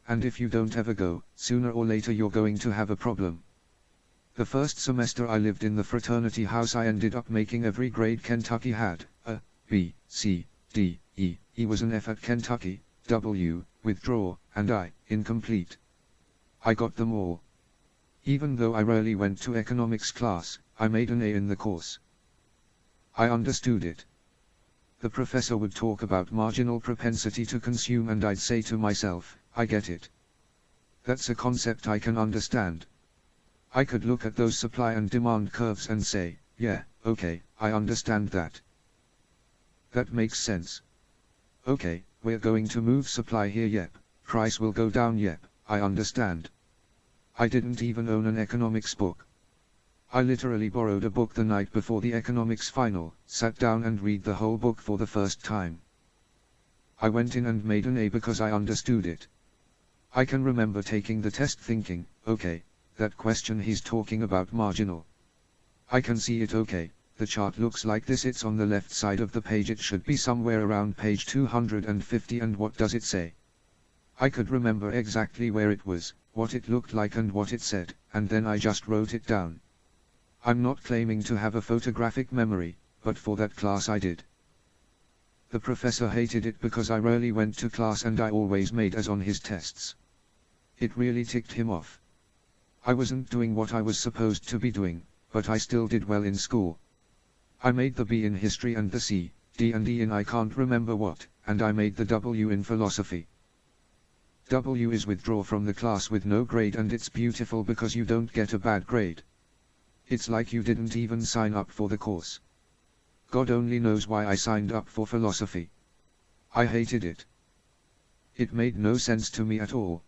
[SPEAKER 1] And if you don't ever go, sooner or later you're going to have a problem. The first semester I lived in the fraternity house I ended up making every grade Kentucky had, a, B, C, D, E, E was an F at Kentucky, W, withdraw, and I, incomplete. I got them all. Even though I rarely went to economics class, I made an A in the course. I understood it. The professor would talk about marginal propensity to consume and I'd say to myself, I get it. That's a concept I can understand. I could look at those supply and demand curves and say, yeah, okay, I understand that. That makes sense. Okay, we're going to move supply here, yep, price will go down, yep, I understand. I didn't even own an economics book. I literally borrowed a book the night before the economics final, sat down and read the whole book for the first time. I went in and made an A because I understood it. I can remember taking the test thinking, okay, that question he's talking about marginal. I can see it, okay, the chart looks like this, it's on the left side of the page, it should be somewhere around page 250 and what does it say? I could remember exactly where it was, what it looked like and what it said, and then I just wrote it down. I'm not claiming to have a photographic memory, but for that class I did. The professor hated it because I rarely went to class and I always made A's on his tests. It really ticked him off. I wasn't doing what I was supposed to be doing, but I still did well in school. I made the B in history and the C, D and E in I can't remember what, and I made the W in philosophy. W is withdraw from the class with no grade, and it's beautiful because you don't get a bad grade. It's like you didn't even sign up for the course. God only knows why I signed up for philosophy. I hated it. It made no sense to me at all.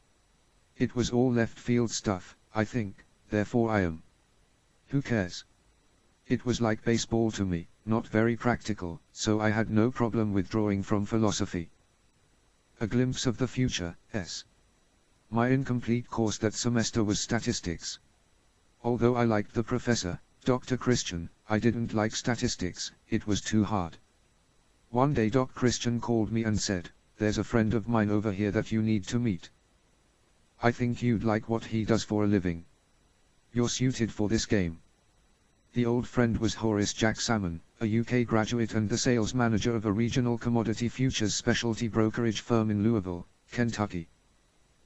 [SPEAKER 1] It was all left field stuff, I think, therefore I am. Who cares? It was like baseball to me, not very practical, so I had no problem withdrawing from philosophy. A glimpse of the future, S. My incomplete course that semester was statistics. Although I liked the professor, Dr. Christian, I didn't like statistics, it was too hard. One day Doc Christian called me and said, there's a friend of mine over here that you need to meet. I think you'd like what he does for a living. You're suited for this game. The old friend was Horace Jack Salmon, a UK graduate and the sales manager of a regional commodity futures specialty brokerage firm in Louisville, Kentucky.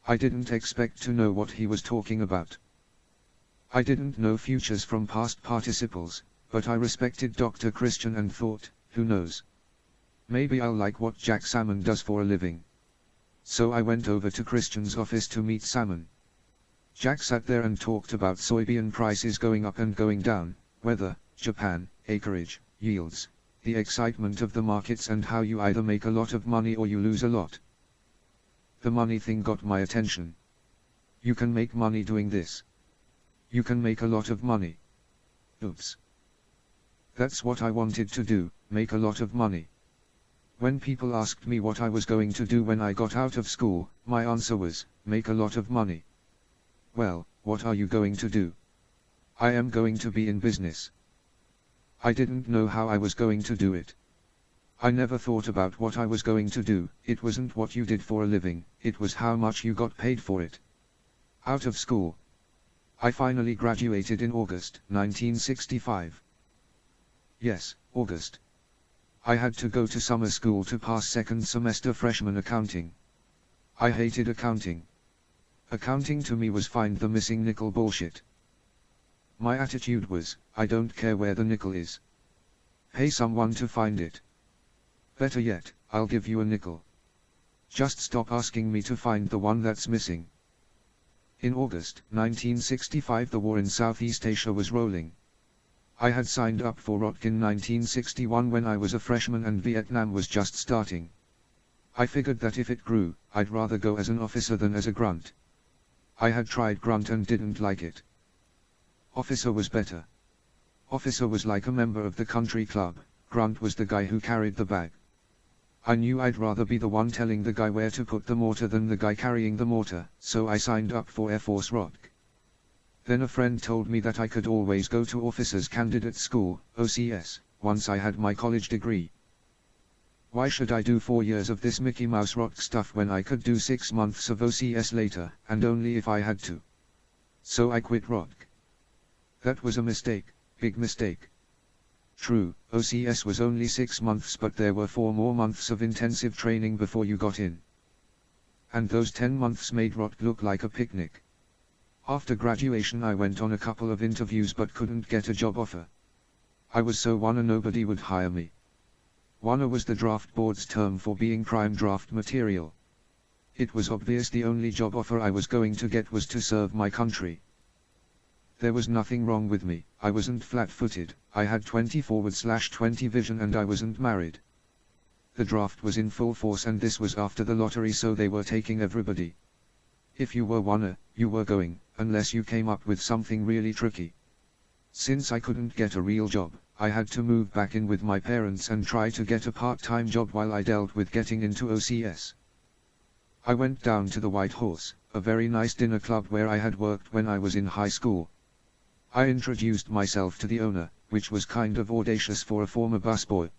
[SPEAKER 1] I didn't expect to know what he was talking about. I didn't know futures from past participles, but I respected Dr. Christian and thought, who knows? Maybe I'll like what Jack Salmon does for a living. So I went over to Christian's office to meet Salmon. Jack sat there and talked about soybean prices going up and going down, weather, Japan, acreage, yields, the excitement of the markets and how you either make a lot of money or you lose a lot. The money thing got my attention. You can make money doing this. You can make a lot of money. Oops. That's what I wanted to do, make a lot of money. When people asked me what I was going to do when I got out of school, my answer was, make a lot of money. Well, what are you going to do? I am going to be in business. I didn't know how I was going to do it. I never thought about what I was going to do. It wasn't what you did for a living, it was how much you got paid for it. Out of school. I finally graduated in August 1965. Yes, August. I had to go to summer school to pass second semester freshman accounting. I hated accounting. Accounting to me was find the missing nickel bullshit. My attitude was, I don't care where the nickel is. Pay someone to find it. Better yet, I'll give you a nickel. Just stop asking me to find the one that's missing. In August 1965 the war in Southeast Asia was rolling. I had signed up for ROTC in 1961 when I was a freshman and Vietnam was just starting. I figured that if it grew, I'd rather go as an officer than as a grunt. I had tried grunt and didn't like it. Officer was better. Officer was like a member of the country club, grunt was the guy who carried the bag. I knew I'd rather be the one telling the guy where to put the mortar than the guy carrying the mortar, so I signed up for Air Force ROTC. Then a friend told me that I could always go to Officers Candidate School, OCS, once I had my college degree. Why should I do 4 years of this Mickey Mouse ROTC stuff when I could do 6 months of OCS later, and only if I had to? So I quit ROTC. That was a mistake, big mistake. True, OCS was only 6 months but there were 4 more months of intensive training before you got in. And those 10 months made ROTC look like a picnic. After graduation I went on a couple of interviews but couldn't get a job offer. I was so wanna nobody would hire me. Wanna was the draft board's term for being prime draft material. It was obvious the only job offer I was going to get was to serve my country. There was nothing wrong with me, I wasn't flat-footed, I had 20/20 vision and I wasn't married. The draft was in full force and this was after the lottery so they were taking everybody. If you were wanna, you were going, unless you came up with something really tricky. Since I couldn't get a real job, I had to move back in with my parents and try to get a part-time job while I dealt with getting into OCS. I went down to the White Horse, a very nice dinner club where I had worked when I was in high school. I introduced myself to the owner, which was kind of audacious for a former busboy.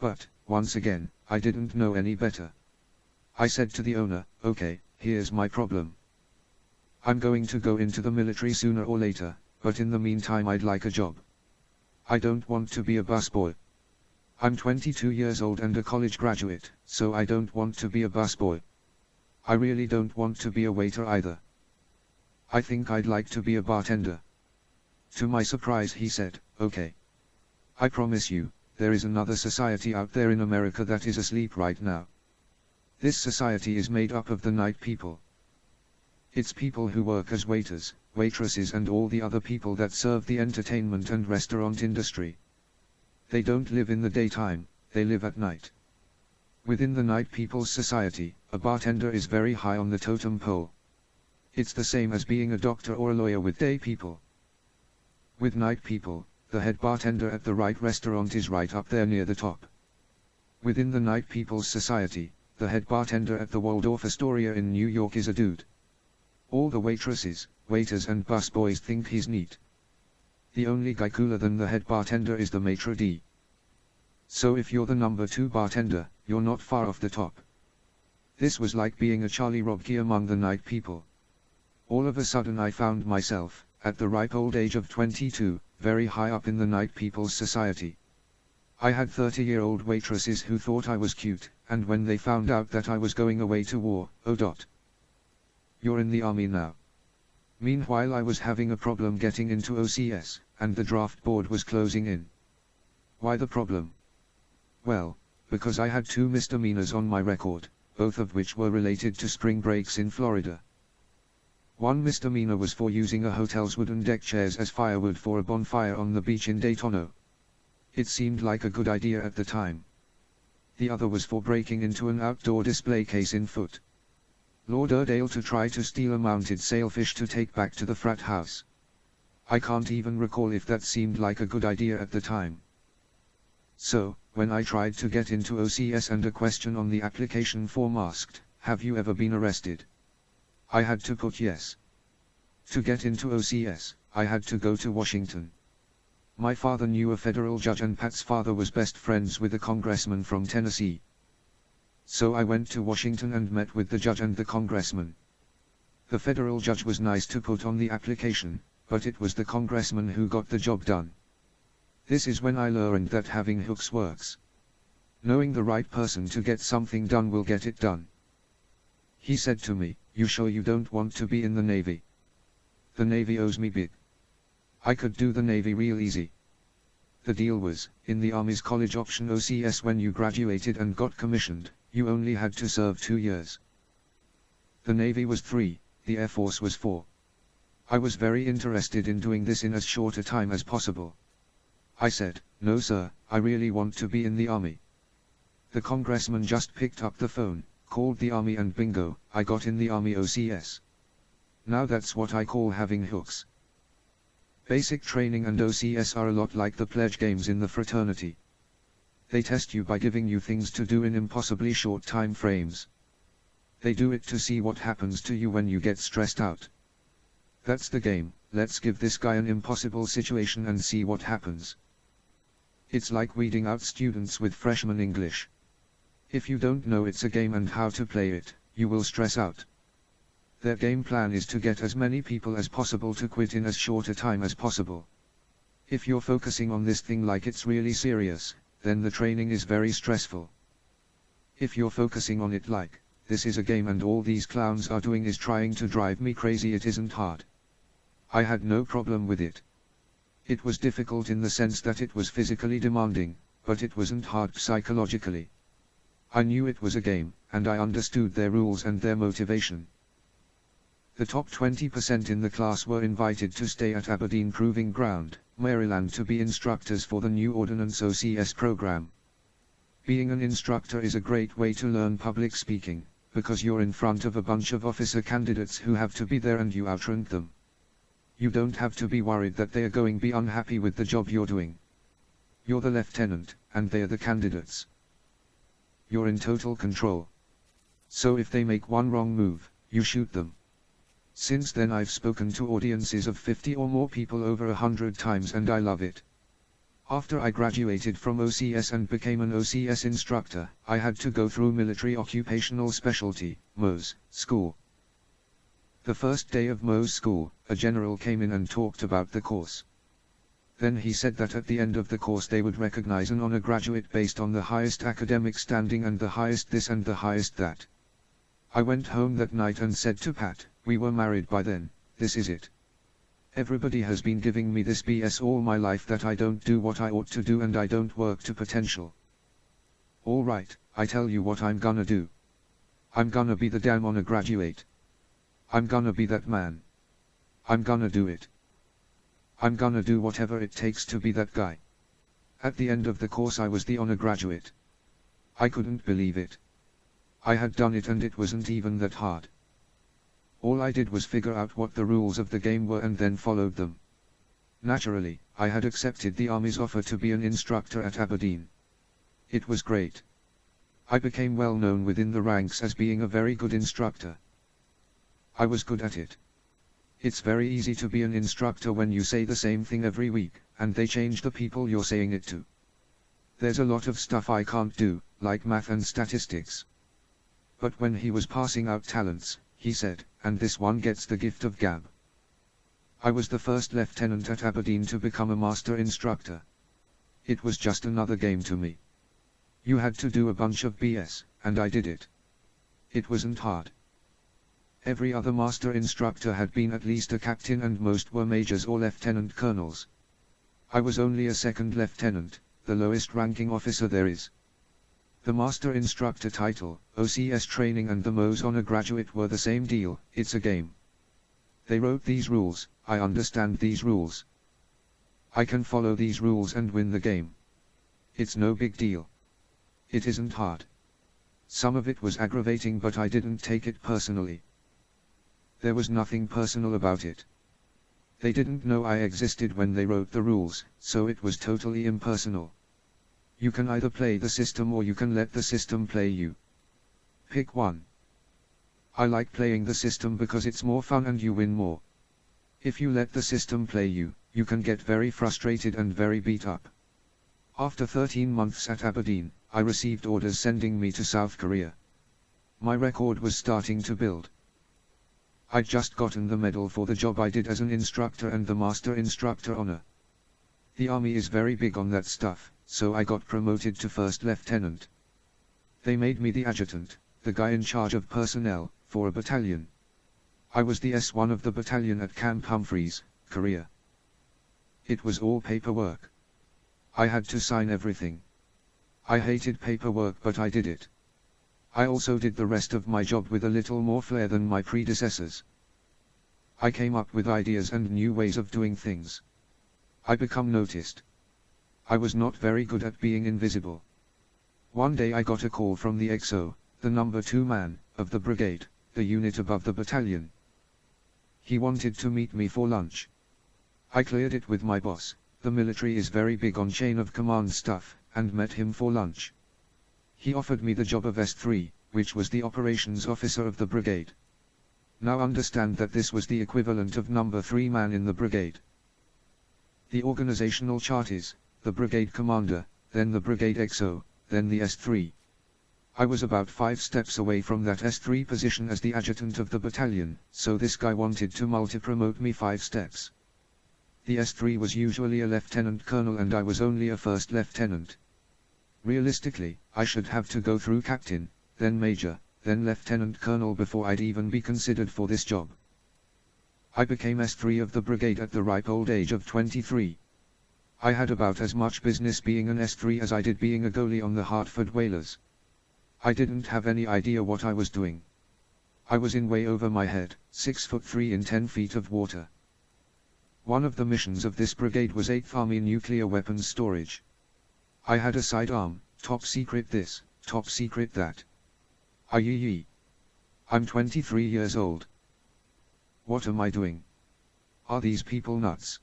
[SPEAKER 1] But, once again, I didn't know any better. I said to the owner, okay, here's my problem. I'm going to go into the military sooner or later, but in the meantime I'd like a job. I don't want to be a busboy. I'm 22 years old and a college graduate, so I don't want to be a busboy. I really don't want to be a waiter either. I think I'd like to be a bartender. To my surprise he said, okay. I promise you, there is another society out there in America that is asleep right now. This society is made up of the night people. It's people who work as waiters, waitresses and all the other people that serve the entertainment and restaurant industry. They don't live in the daytime, they live at night. Within the night people's society, a bartender is very high on the totem pole. It's the same as being a doctor or a lawyer with day people. With night people, the head bartender at the right restaurant is right up there near the top. Within the night people's society, the head bartender at the Waldorf Astoria in New York is a dude. All the waitresses, waiters and busboys think he's neat. The only guy cooler than the head bartender is the maitre d'. So if you're the number 2 bartender, you're not far off the top. This was like being a Charlie Robke among the night people. All of a sudden I found myself, at the ripe old age of 22, very high up in the night people's society. I had 30-year-old waitresses who thought I was cute, and when they found out that I was going away to war, you're in the army now. Meanwhile I was having a problem getting into OCS, and the draft board was closing in. Why the problem? Well, because I had 2 misdemeanors on my record, both of which were related to spring breaks in Florida. One misdemeanor was for using a hotel's wooden deck chairs as firewood for a bonfire on the beach in Daytona. It seemed like a good idea at the time. The other was for breaking into an outdoor display case in Fort Lauderdale to try to steal a mounted sailfish to take back to the frat house. I can't even recall if that seemed like a good idea at the time. So, when I tried to get into OCS and a question on the application form asked, "Have you ever been arrested?" I had to put yes. To get into OCS, I had to go to Washington. My father knew a federal judge and Pat's father was best friends with a congressman from Tennessee. So I went to Washington and met with the judge and the congressman. The federal judge was nice to put on the application, but it was the congressman who got the job done. This is when I learned that having hooks works. Knowing the right person to get something done will get it done. He said to me, "You sure you don't want to be in the Navy? The Navy owes me big. I could do the Navy real easy." The deal was, in the Army's college option OCS when you graduated and got commissioned, you only had to serve 2 years. The Navy was 3, the Air Force was 4. I was very interested in doing this in as short a time as possible. I said, "No sir, I really want to be in the Army." The congressman just picked up the phone, called the Army and bingo, I got in the Army OCS. Now that's what I call having hooks. Basic training and OCS are a lot like the pledge games in the fraternity. They test you by giving you things to do in impossibly short time frames. They do it to see what happens to you when you get stressed out. That's the game, let's give this guy an impossible situation and see what happens. It's like weeding out students with freshman English. If you don't know it's a game and how to play it, you will stress out. Their game plan is to get as many people as possible to quit in as short a time as possible. If you're focusing on this thing like it's really serious, then the training is very stressful. If you're focusing on it like, this is a game and all these clowns are doing is trying to drive me crazy, it isn't hard. I had no problem with it. It was difficult in the sense that it was physically demanding, but it wasn't hard psychologically. I knew it was a game, and I understood their rules and their motivation. The top 20% in the class were invited to stay at Aberdeen Proving Ground, Maryland to be instructors for the new Ordnance OCS program. Being an instructor is a great way to learn public speaking, because you're in front of a bunch of officer candidates who have to be there and you outrank them. You don't have to be worried that they are going to be unhappy with the job you're doing. You're the lieutenant, and they are the candidates. You're in total control. So if they make one wrong move, you shoot them. Since then I've spoken to audiences of 50 or more people over 100 times and I love it. After I graduated from OCS and became an OCS instructor, I had to go through Military Occupational Specialty, MOS, school. The first day of MOS school, a general came in and talked about the course. Then he said that at the end of the course they would recognize an honor graduate based on the highest academic standing and the highest this and the highest that. I went home that night and said to Pat, we were married by then, this is it. Everybody has been giving me this BS all my life that I don't do what I ought to do and I don't work to potential. Alright, I tell you what I'm gonna do. I'm gonna be the damn honor graduate. I'm gonna be that man. I'm gonna do it. I'm gonna do whatever it takes to be that guy. At the end of the course I was the honor graduate. I couldn't believe it. I had done it and it wasn't even that hard. All I did was figure out what the rules of the game were and then followed them. Naturally, I had accepted the Army's offer to be an instructor at Aberdeen. It was great. I became well known within the ranks as being a very good instructor. I was good at it. It's very easy to be an instructor when you say the same thing every week, and they change the people you're saying it to. There's a lot of stuff I can't do, like math and statistics. But when he was passing out talents, he said, and this one gets the gift of gab. I was the first lieutenant at Aberdeen to become a master instructor. It was just another game to me. You had to do a bunch of BS, and I did it. It wasn't hard. Every other master instructor had been at least a captain and most were majors or lieutenant colonels. I was only a second lieutenant, the lowest ranking officer there is. The master instructor title, OCS training and the MOS honor graduate were the same deal, it's a game. They wrote these rules, I understand these rules. I can follow these rules and win the game. It's no big deal. It isn't hard. Some of it was aggravating but I didn't take it personally. There was nothing personal about it. They didn't know I existed when they wrote the rules, so it was totally impersonal. You can either play the system or you can let the system play you. Pick one. I like playing the system because it's more fun and you win more. If you let the system play you, you can get very frustrated and very beat up. After 13 months at Aberdeen, I received orders sending me to South Korea. My record was starting to build. I'd just gotten the medal for the job I did as an instructor and the master instructor honor. The army is very big on that stuff, so I got promoted to first lieutenant. They made me the adjutant, the guy in charge of personnel, for a battalion. I was the S1 of the battalion at Camp Humphreys, Korea. It was all paperwork. I had to sign everything. I hated paperwork but I did it. I also did the rest of my job with a little more flair than my predecessors. I came up with ideas and new ways of doing things. I become noticed. I was not very good at being invisible. One day I got a call from the XO, the number 2 man, of the brigade, the unit above the battalion. He wanted to meet me for lunch. I cleared it with my boss, the military is very big on chain of command stuff, and met him for lunch. He offered me the job of S3, which was the operations officer of the brigade. Now understand that this was the equivalent of number 3 man in the brigade. The organizational chart is, the brigade commander, then the brigade XO, then the S3. I was about 5 steps away from that S3 position as the adjutant of the battalion, so this guy wanted to multi-promote me 5 steps. The S3 was usually a lieutenant colonel and I was only a first lieutenant. Realistically, I should have to go through captain, then major, then lieutenant colonel before I'd even be considered for this job. I became S3 of the brigade at the ripe old age of 23. I had about as much business being an S3 as I did being a goalie on the Hartford Whalers. I didn't have any idea what I was doing. I was in way over my head, 6'3" in 10 feet of water. One of the missions of this brigade was 8th Army nuclear weapons storage. I had a sidearm, top secret this, top secret that. Aye. I'm 23 years old. What am I doing? Are these people nuts?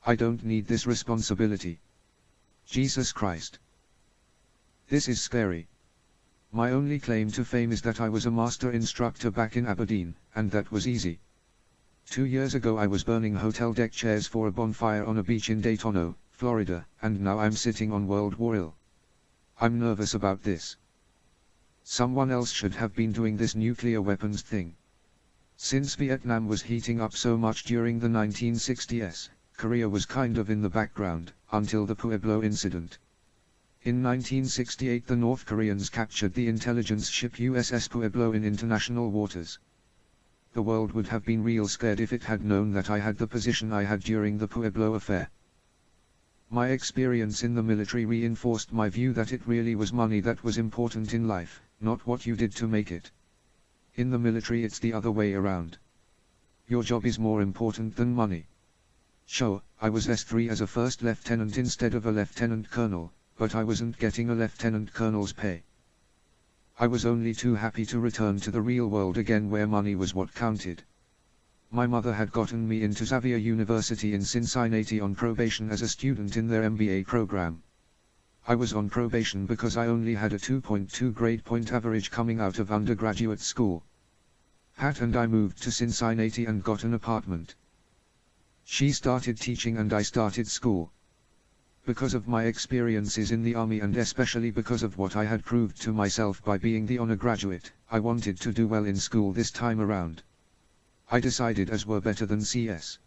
[SPEAKER 1] I don't need this responsibility. Jesus Christ. This is scary. My only claim to fame is that I was a master instructor back in Aberdeen, and that was easy. 2 years ago I was burning hotel deck chairs for a bonfire on a beach in Daytona, Florida, and now I'm sitting on World War I. I'm nervous about this. Someone else should have been doing this nuclear weapons thing. Since Vietnam was heating up so much during the 1960s, Korea was kind of in the background, until the Pueblo incident. In 1968 the North Koreans captured the intelligence ship USS Pueblo in international waters. The world would have been real scared if it had known that I had the position I had during the Pueblo affair. My experience in the military reinforced my view that it really was money that was important in life, not what you did to make it. In the military it's the other way around. Your job is more important than money. Sure, I was S3 as a first lieutenant instead of a lieutenant colonel, but I wasn't getting a lieutenant colonel's pay. I was only too happy to return to the real world again where money was what counted. My mother had gotten me into Xavier University in Cincinnati on probation as a student in their MBA program. I was on probation because I only had a 2.2 grade point average coming out of undergraduate school. Pat and I moved to Cincinnati and got an apartment. She started teaching and I started school. Because of my experiences in the army and especially because of what I had proved to myself by being the honor graduate, I wanted to do well in school this time around. I decided as were better than CS.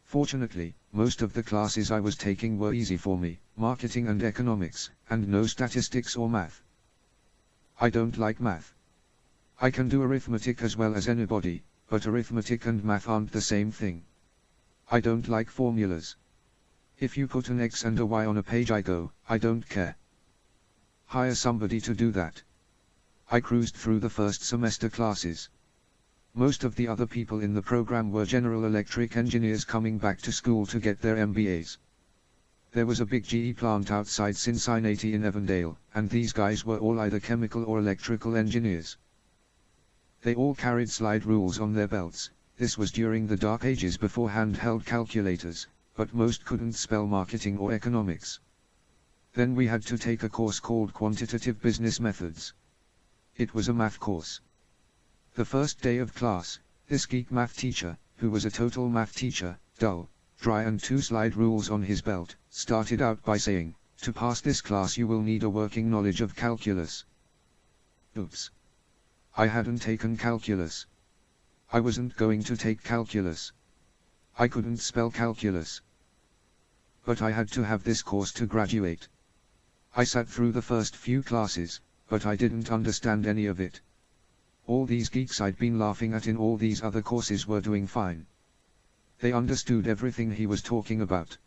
[SPEAKER 1] Fortunately, most of the classes I was taking were easy for me, marketing and economics, and no statistics or math. I don't like math. I can do arithmetic as well as anybody, but arithmetic and math aren't the same thing. I don't like formulas. If you put an X and a Y on a page I don't care. Hire somebody to do that. I cruised through the first semester classes. Most of the other people in the program were General Electric engineers coming back to school to get their MBAs. There was a big GE plant outside Cincinnati in Avondale, and these guys were all either chemical or electrical engineers. They all carried slide rules on their belts. This was during the dark ages before handheld calculators, but most couldn't spell marketing or economics. Then we had to take a course called Quantitative Business Methods. It was a math course. The first day of class, this geek math teacher, who was a total math teacher, dull, dry and 2 slide rules on his belt, started out by saying, "To pass this class you will need a working knowledge of calculus." Oops. I hadn't taken calculus. I wasn't going to take calculus. I couldn't spell calculus. But I had to have this course to graduate. I sat through the first few classes, but I didn't understand any of it. All these geeks I'd been laughing at in all these other courses were doing fine. They understood everything he was talking about.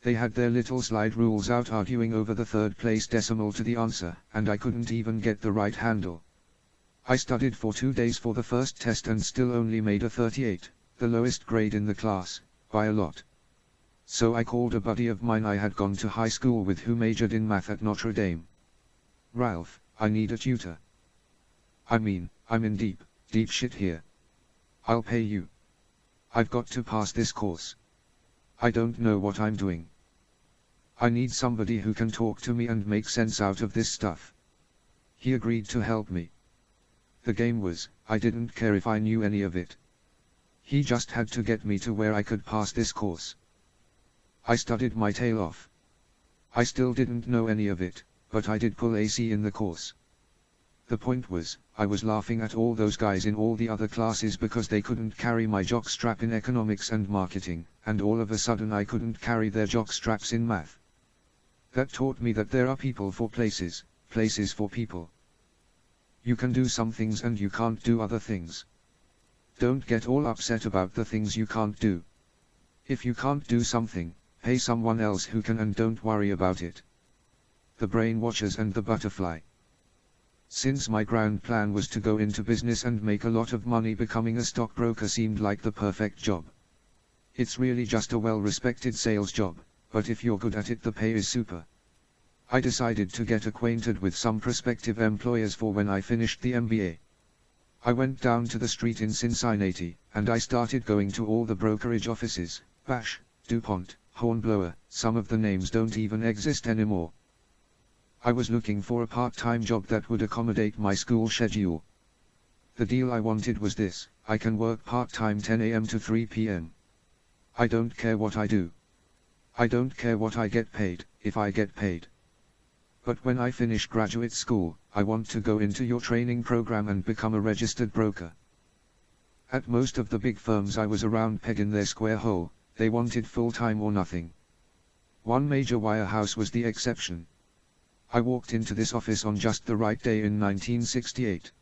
[SPEAKER 1] They had their little slide rules out arguing over the third place decimal to the answer, and I couldn't even get the right handle. I studied for 2 days for the first test and still only made a 38, the lowest grade in the class, by a lot. So I called a buddy of mine I had gone to high school with who majored in math at Notre Dame. "Ralph, I need a tutor. I'm in deep shit here. I'll pay you. I've got to pass this course. I don't know what I'm doing. I need somebody who can talk to me and make sense out of this stuff." He agreed to help me. The game was, I didn't care if I knew any of it. He just had to get me to where I could pass this course. I studied my tail off. I still didn't know any of it, but I did pull AC in the course. The point was, I was laughing at all those guys in all the other classes because they couldn't carry my jockstrap in economics and marketing, and all of a sudden I couldn't carry their jockstraps in math. That taught me that there are people for places, places for people. You can do some things and you can't do other things. Don't get all upset about the things you can't do. If you can't do something, pay someone else who can and don't worry about it. The brain watchers and the butterfly. Since my grand plan was to go into business and make a lot of money, becoming a stockbroker seemed like the perfect job. It's really just a well-respected sales job, but if you're good at it the pay is super. I decided to get acquainted with some prospective employers for when I finished the MBA. I went down to the street in Cincinnati, and I started going to all the brokerage offices, Bash, DuPont, Hornblower, some of the names don't even exist anymore. I was looking for a part-time job that would accommodate my school schedule. The deal I wanted was this: I can work part-time 10 a.m. to 3 p.m. I don't care what I do. I don't care what I get paid, if I get paid. But when I finish graduate school, I want to go into your training program and become a registered broker. At most of the big firms I was a round peg in their square hole. They wanted full-time or nothing. One major wirehouse was the exception. I walked into this office on just the right day in 1968.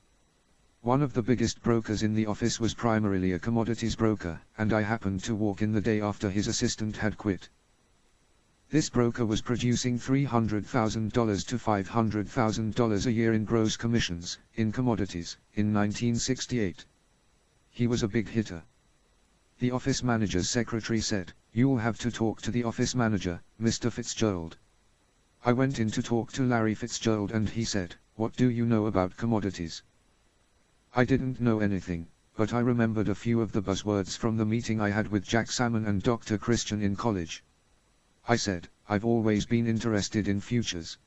[SPEAKER 1] One of the biggest brokers in the office was primarily a commodities broker, and I happened to walk in the day after his assistant had quit. This broker was producing $300,000 to $500,000 a year in gross commissions, in commodities, in 1968. He was a big hitter. The office manager's secretary said, "You'll have to talk to the office manager, Mr. Fitzgerald." I went in to talk to Larry Fitzgerald and he said, "What do you know about commodities?" I didn't know anything, but I remembered a few of the buzzwords from the meeting I had with Jack Salmon and Dr. Christian in college. I said, "I've always been interested in futures.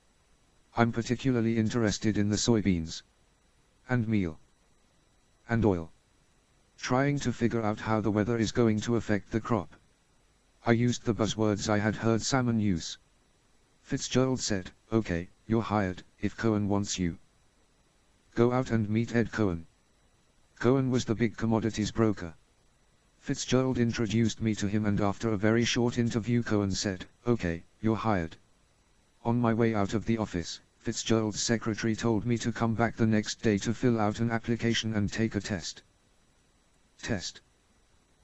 [SPEAKER 1] I'm particularly interested in the soybeans, and meal, and oil. Trying to figure out how the weather is going to affect the crop." I used the buzzwords I had heard Salmon use. Fitzgerald said, "Okay, you're hired, if Cohen wants you. Go out and meet Ed Cohen." Cohen was the big commodities broker. Fitzgerald introduced me to him and after a very short interview Cohen said, "Okay, you're hired." On my way out of the office, Fitzgerald's secretary told me to come back the next day to fill out an application and take a test. Test?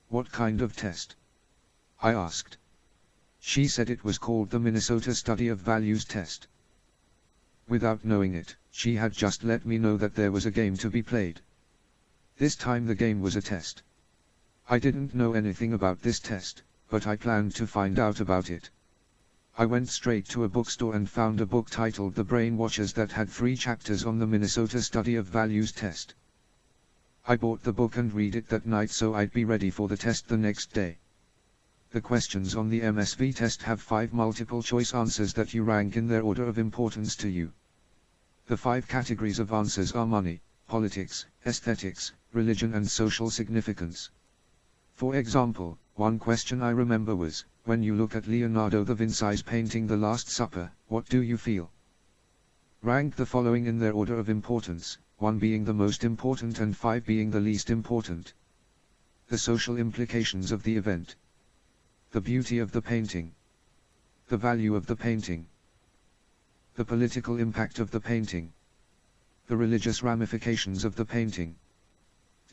[SPEAKER 1] What kind of test? I asked. She said it was called the Minnesota Study of Values Test. Without knowing it, she had just let me know that there was a game to be played. This time the game was a test. I didn't know anything about this test, but I planned to find out about it. I went straight to a bookstore and found a book titled The Brain Washers that had 3 chapters on the Minnesota Study of Values Test. I bought the book and read it that night so I'd be ready for the test the next day. The questions on the MSV test have 5 multiple-choice answers that you rank in their order of importance to you. The 5 categories of answers are money, politics, aesthetics, religion and social significance. For example, one question I remember was, when you look at Leonardo da Vinci's painting The Last Supper, what do you feel? Rank the following in their order of importance, 1 being the most important and 5 being the least important. The social implications of the event. The beauty of the painting. The value of the painting. The political impact of the painting. The religious ramifications of the painting.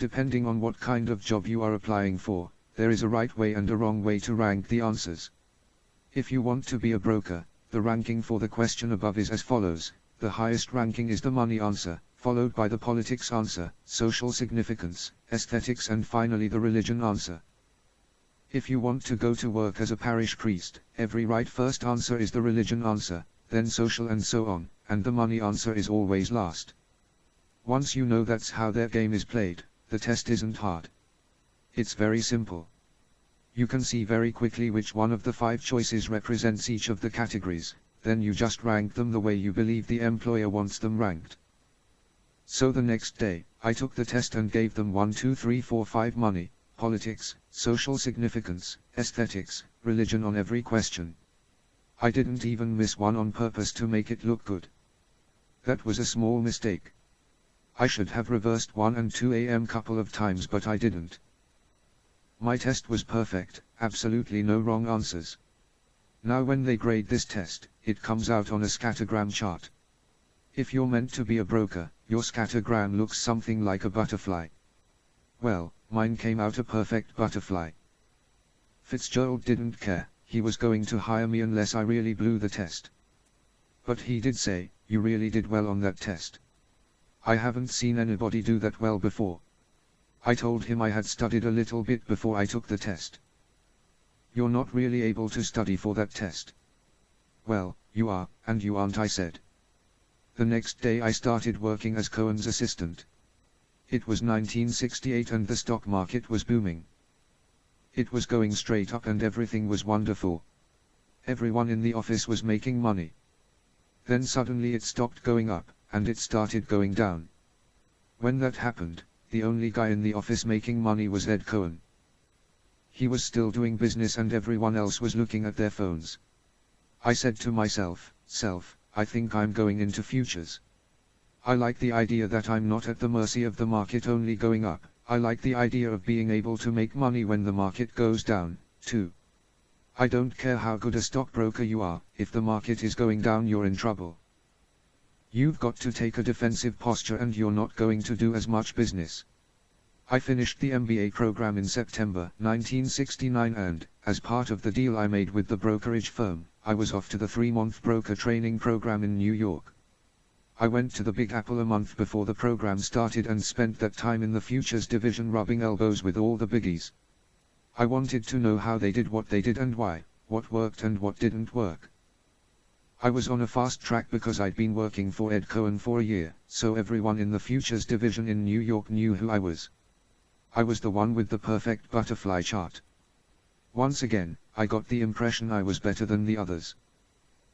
[SPEAKER 1] Depending on what kind of job you are applying for, there is a right way and a wrong way to rank the answers. If you want to be a broker, the ranking for the question above is as follows. The highest ranking is the money answer, followed by the politics answer, social significance, aesthetics and finally the religion answer. If you want to go to work as a parish priest, every right first answer is the religion answer, then social and so on, and the money answer is always last. Once you know that's how their game is played, the test isn't hard. It's very simple. You can see very quickly which one of the 5 choices represents each of the categories, then you just rank them the way you believe the employer wants them ranked. So the next day, I took the test and gave them 1 2 3 4 5 money, politics, social significance, aesthetics, religion on every question. I didn't even miss one on purpose to make it look good. That was a small mistake. I should have reversed 1 and 2 am couple of times but I didn't. My test was perfect, absolutely no wrong answers. Now when they grade this test, it comes out on a scattergram chart. If you're meant to be a broker, your scattergram looks something like a butterfly. Well, mine came out a perfect butterfly. Fitzgerald didn't care, he was going to hire me unless I really blew the test. But he did say, you really did well on that test. I haven't seen anybody do that well before. I told him I had studied a little bit before I took the test. You're not really able to study for that test. Well, you are, and you aren't, I said. The next day I started working as Cohen's assistant. It was 1968 and the stock market was booming. It was going straight up and everything was wonderful. Everyone in the office was making money. Then suddenly it stopped going up, and it started going down. When that happened, the only guy in the office making money was Ed Cohen. He was still doing business and everyone else was looking at their phones. I said to myself, I think I'm going into futures. I like the idea that I'm not at the mercy of the market only going up. I like the idea of being able to make money when the market goes down, too. I don't care how good a stockbroker you are, if the market is going down you're in trouble. You've got to take a defensive posture and you're not going to do as much business. I finished the MBA program in September 1969 and, as part of the deal I made with the brokerage firm, I was off to the 3-month broker training program in New York. I went to the Big Apple a month before the program started and spent that time in the futures division rubbing elbows with all the biggies. I wanted to know how they did what they did and why, what worked and what didn't work. I was on a fast track because I'd been working for Ed Cohen for a year, so everyone in the futures division in New York knew who I was. I was the one with the perfect butterfly chart. Once again, I got the impression I was better than the others.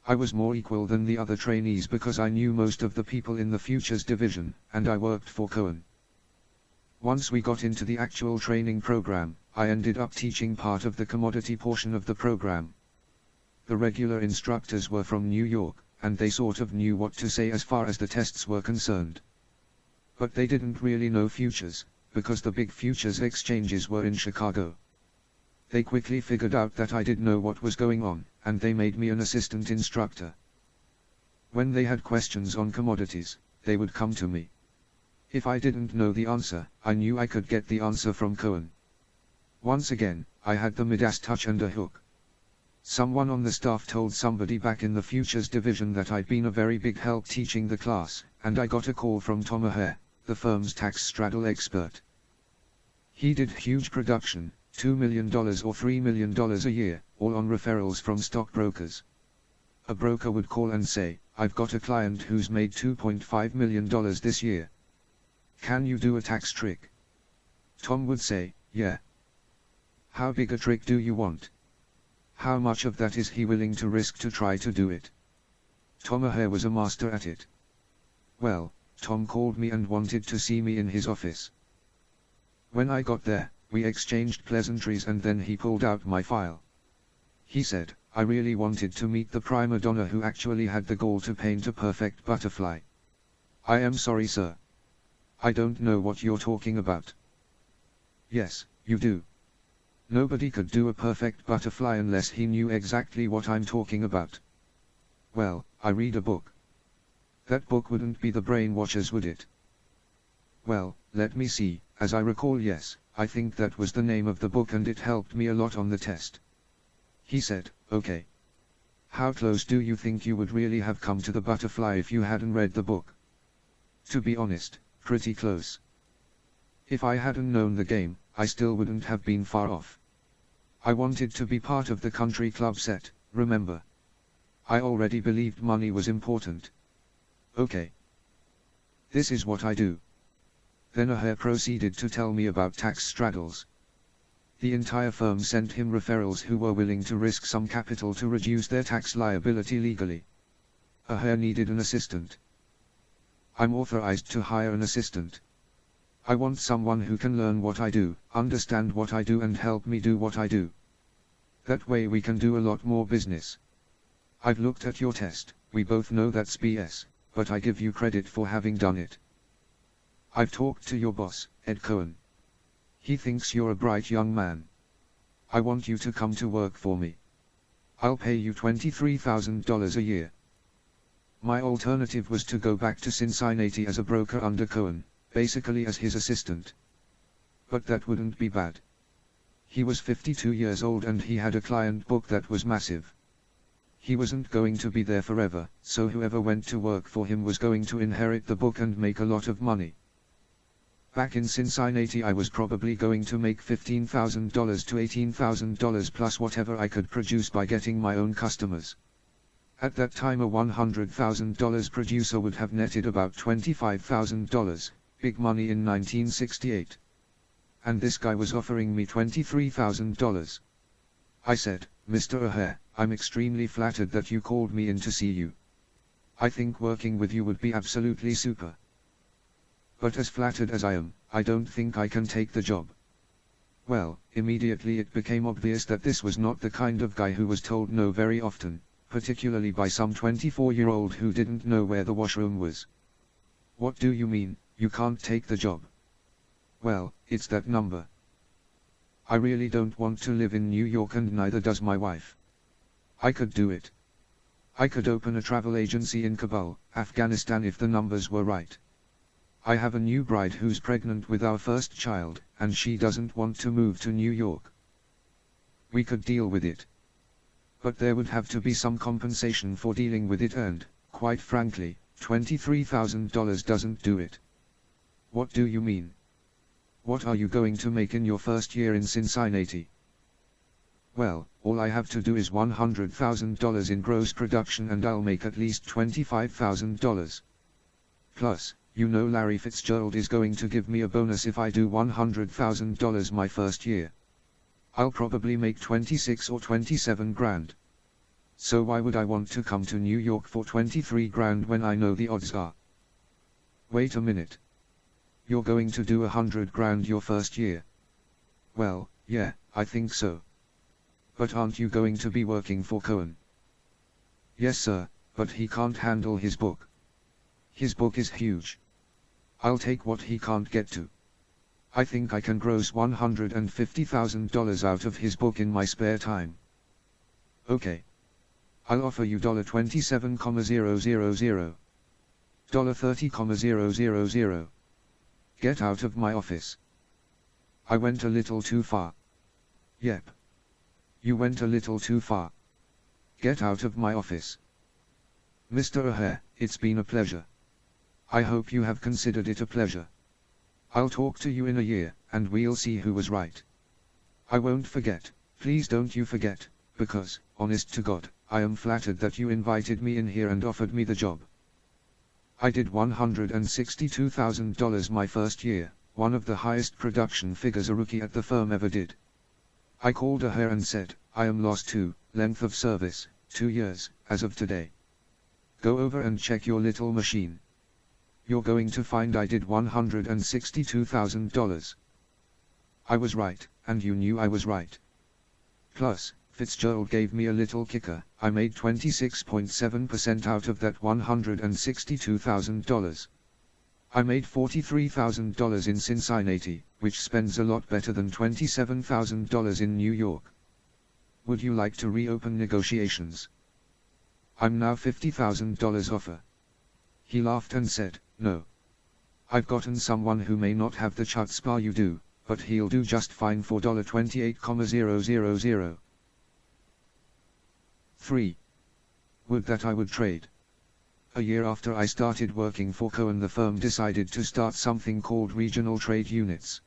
[SPEAKER 1] I was more equal than the other trainees because I knew most of the people in the futures division, and I worked for Cohen. Once we got into the actual training program, I ended up teaching part of the commodity portion of the program. The regular instructors were from New York, and they sort of knew what to say as far as the tests were concerned. But they didn't really know futures, because the big futures exchanges were in Chicago. They quickly figured out that I did know what was going on, and they made me an assistant instructor. When they had questions on commodities, they would come to me. If I didn't know the answer, I knew I could get the answer from Cohen. Once again, I had the Midas touch and a hook. Someone on the staff told somebody back in the futures division that I'd been a very big help teaching the class, and I got a call from Tom O'Hare, the firm's tax straddle expert. He did huge production, $2 million or $3 million a year, all on referrals from stockbrokers. A broker would call and say, "I've got a client who's made $2.5 million this year. Can you do a tax trick?" Tom would say, "Yeah." "How big a trick do you want? How much of that is he willing to risk to try to do it?" Tom O'Hare was a master at it. Well, Tom called me and wanted to see me in his office. When I got there, we exchanged pleasantries and then he pulled out my file. He said, "I really wanted to meet the prima donna who actually had the gall to paint a perfect butterfly." "I am sorry, sir. I don't know what you're talking about." "Yes, you do. Nobody could do a perfect butterfly unless he knew exactly what I'm talking about." "Well, I read a book." "That book wouldn't be the Brainwashers, would it?" "Well, let me see, as I recall, yes, I think that was the name of the book and it helped me a lot on the test." He said, "Okay. How close do you think you would really have come to the butterfly if you hadn't read the book?" "To be honest, pretty close. If I hadn't known the game, I still wouldn't have been far off. I wanted to be part of the country club set, remember? I already believed money was important. Okay. This is what I do." Then O'Hare proceeded to tell me about tax straddles. The entire firm sent him referrals who were willing to risk some capital to reduce their tax liability legally. O'Hare needed an assistant. I'm authorized to hire an assistant. I want someone who can learn what I do, understand what I do and help me do what I do. That way we can do a lot more business. I've looked at your test, we both know that's BS, but I give you credit for having done it. I've talked to your boss, Ed Cohen. He thinks you're a bright young man. I want you to come to work for me. I'll pay you $23,000 a year. My alternative was to go back to Cincinnati as a broker under Cohen, basically as his assistant. But that wouldn't be bad. He was 52 years old and he had a client book that was massive. He wasn't going to be there forever, so whoever went to work for him was going to inherit the book and make a lot of money. Back in Cincinnati I was probably going to make $15,000 to $18,000 plus whatever I could produce by getting my own customers. At that time a $100,000 producer would have netted about $25,000, big money in 1968. And this guy was offering me $23,000. I said, "Mr. O'Hare, I'm extremely flattered that you called me in to see you. I think working with you would be absolutely super. But as flattered as I am, I don't think I can take the job." Well, immediately it became obvious that this was not the kind of guy who was told no very often, particularly by some 24-year-old who didn't know where the washroom was. "What do you mean, you can't take the job?" "Well, it's that number. I really don't want to live in New York and neither does my wife. I could do it. I could open a travel agency in Kabul, Afghanistan if the numbers were right. I have a new bride who's pregnant with our first child, and she doesn't want to move to New York. We could deal with it. But there would have to be some compensation for dealing with it and, quite frankly, $23,000 doesn't do it." "What do you mean? What are you going to make in your first year in Cincinnati?" "Well, all I have to do is $100,000 in gross production and I'll make at least $25,000. Plus, you know Larry Fitzgerald is going to give me a bonus if I do $100,000 my first year. I'll probably make 26 or 27 grand. So why would I want to come to New York for 23 grand when I know the odds are?" "Wait a minute. You're going to do 100 grand your first year?" "Well, yeah, I think so." "But aren't you going to be working for Cohen?" "Yes sir, but he can't handle his book. His book is huge. I'll take what he can't get to. I think I can gross $150,000 out of his book in my spare time." "Okay. I'll offer you $27,000. $30,000. Get out of my office. I went a little too far. Yep. You went a little too far. Get out of my office. Mr. O'Hare, it's been a pleasure. I hope you have considered it a pleasure. I'll talk to you in a year, and we'll see who was right. I won't forget, please don't you forget, because, honest to God, I am flattered that you invited me in here and offered me the job. I did $162,000 my first year, one of the highest production figures a rookie at the firm ever did. I called O'Hare and said, I am lost too, length of service, 2 years, as of today. Go over and check your little machine. You're going to find I did $162,000. I was right, and you knew I was right. Plus, Fitzgerald gave me a little kicker. I made 26.7% out of that $162,000. I made $43,000 in Cincinnati, which spends a lot better than $27,000 in New York. Would you like to reopen negotiations? I'm now $50,000 offer. He laughed and said, no. I've gotten someone who may not have the chutzpah you do, but he'll do just fine for $28,000. 3. Would that I would trade. A year after I started working for Cohen, the firm decided to start something called regional trade units.